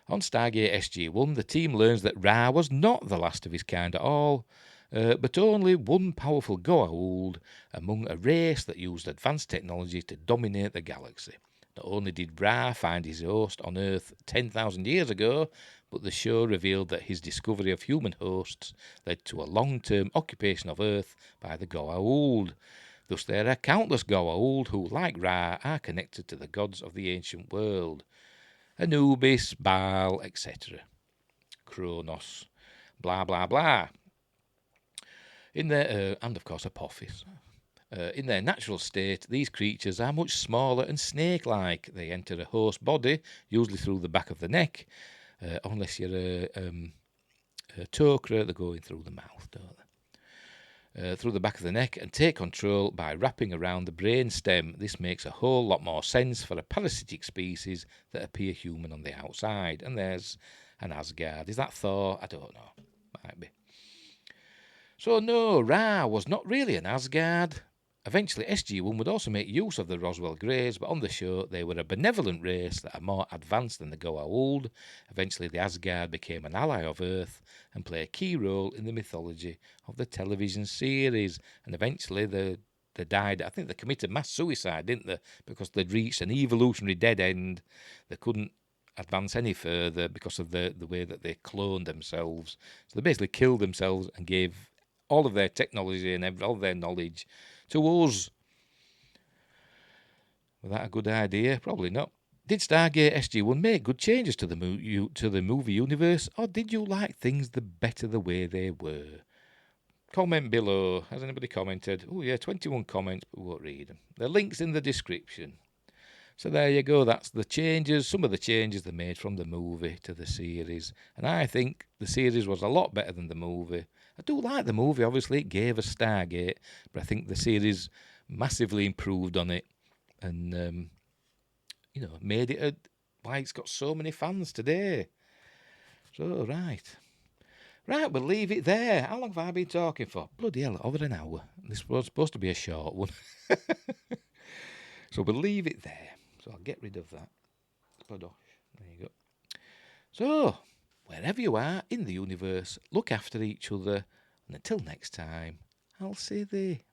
On Stargate SG-1, the team learns that Ra was not the last of his kind at all, but only one powerful Goa'uld among a race that used advanced technology to dominate the galaxy. Not only did Ra find his host on Earth 10,000 years ago, but the show revealed that his discovery of human hosts led to a long-term occupation of Earth by the Goa'uld. Thus there are countless Goa'uld who, like Ra, are connected to the gods of the ancient world. Anubis, Baal, etc. Kronos, blah, blah, blah. In their, and of course Apophis. In their natural state, these creatures are much smaller and snake-like. They enter a host body, usually through the back of the neck, unless you're a tokra, they're going through the mouth, don't they? Through the back of the neck, and take control by wrapping around the brain stem. This makes a whole lot more sense for a parasitic species that appear human on the outside. And there's an Asgard. Is that Thor? I don't know. Might be. So no, Ra was not really an Asgard. Eventually, SG-1 would also make use of the Roswell Greys, but on the show they were a benevolent race that are more advanced than the Goa'uld. Eventually, the Asgard became an ally of Earth and play a key role in the mythology of the television series. And eventually, they died. I think they committed mass suicide, didn't they? Because they'd reached an evolutionary dead end. They couldn't advance any further because of the way that they cloned themselves. So they basically killed themselves and gave all of their technology and all their knowledge to us. Was that a good idea? Probably not. Did Stargate SG-1 make good changes to the movie universe, or did you like things better the way they were? Comment below. Has anybody commented? Oh yeah, 21 comments, but we won't read them. The link's in the description. So there you go. That's the changes, some of the changes they made from the movie to the series. And I think the series was a lot better than the movie. I do like the movie, obviously. It gave us Stargate, but I think the series massively improved on it and, made it why it's got so many fans today. So, right. Right, we'll leave it there. How long have I been talking for? Bloody hell, over an hour. This was supposed to be a short one. So we'll leave it there. So I'll get rid of that. There you go. So, wherever you are in the universe, look after each other. And until next time, I'll say thee.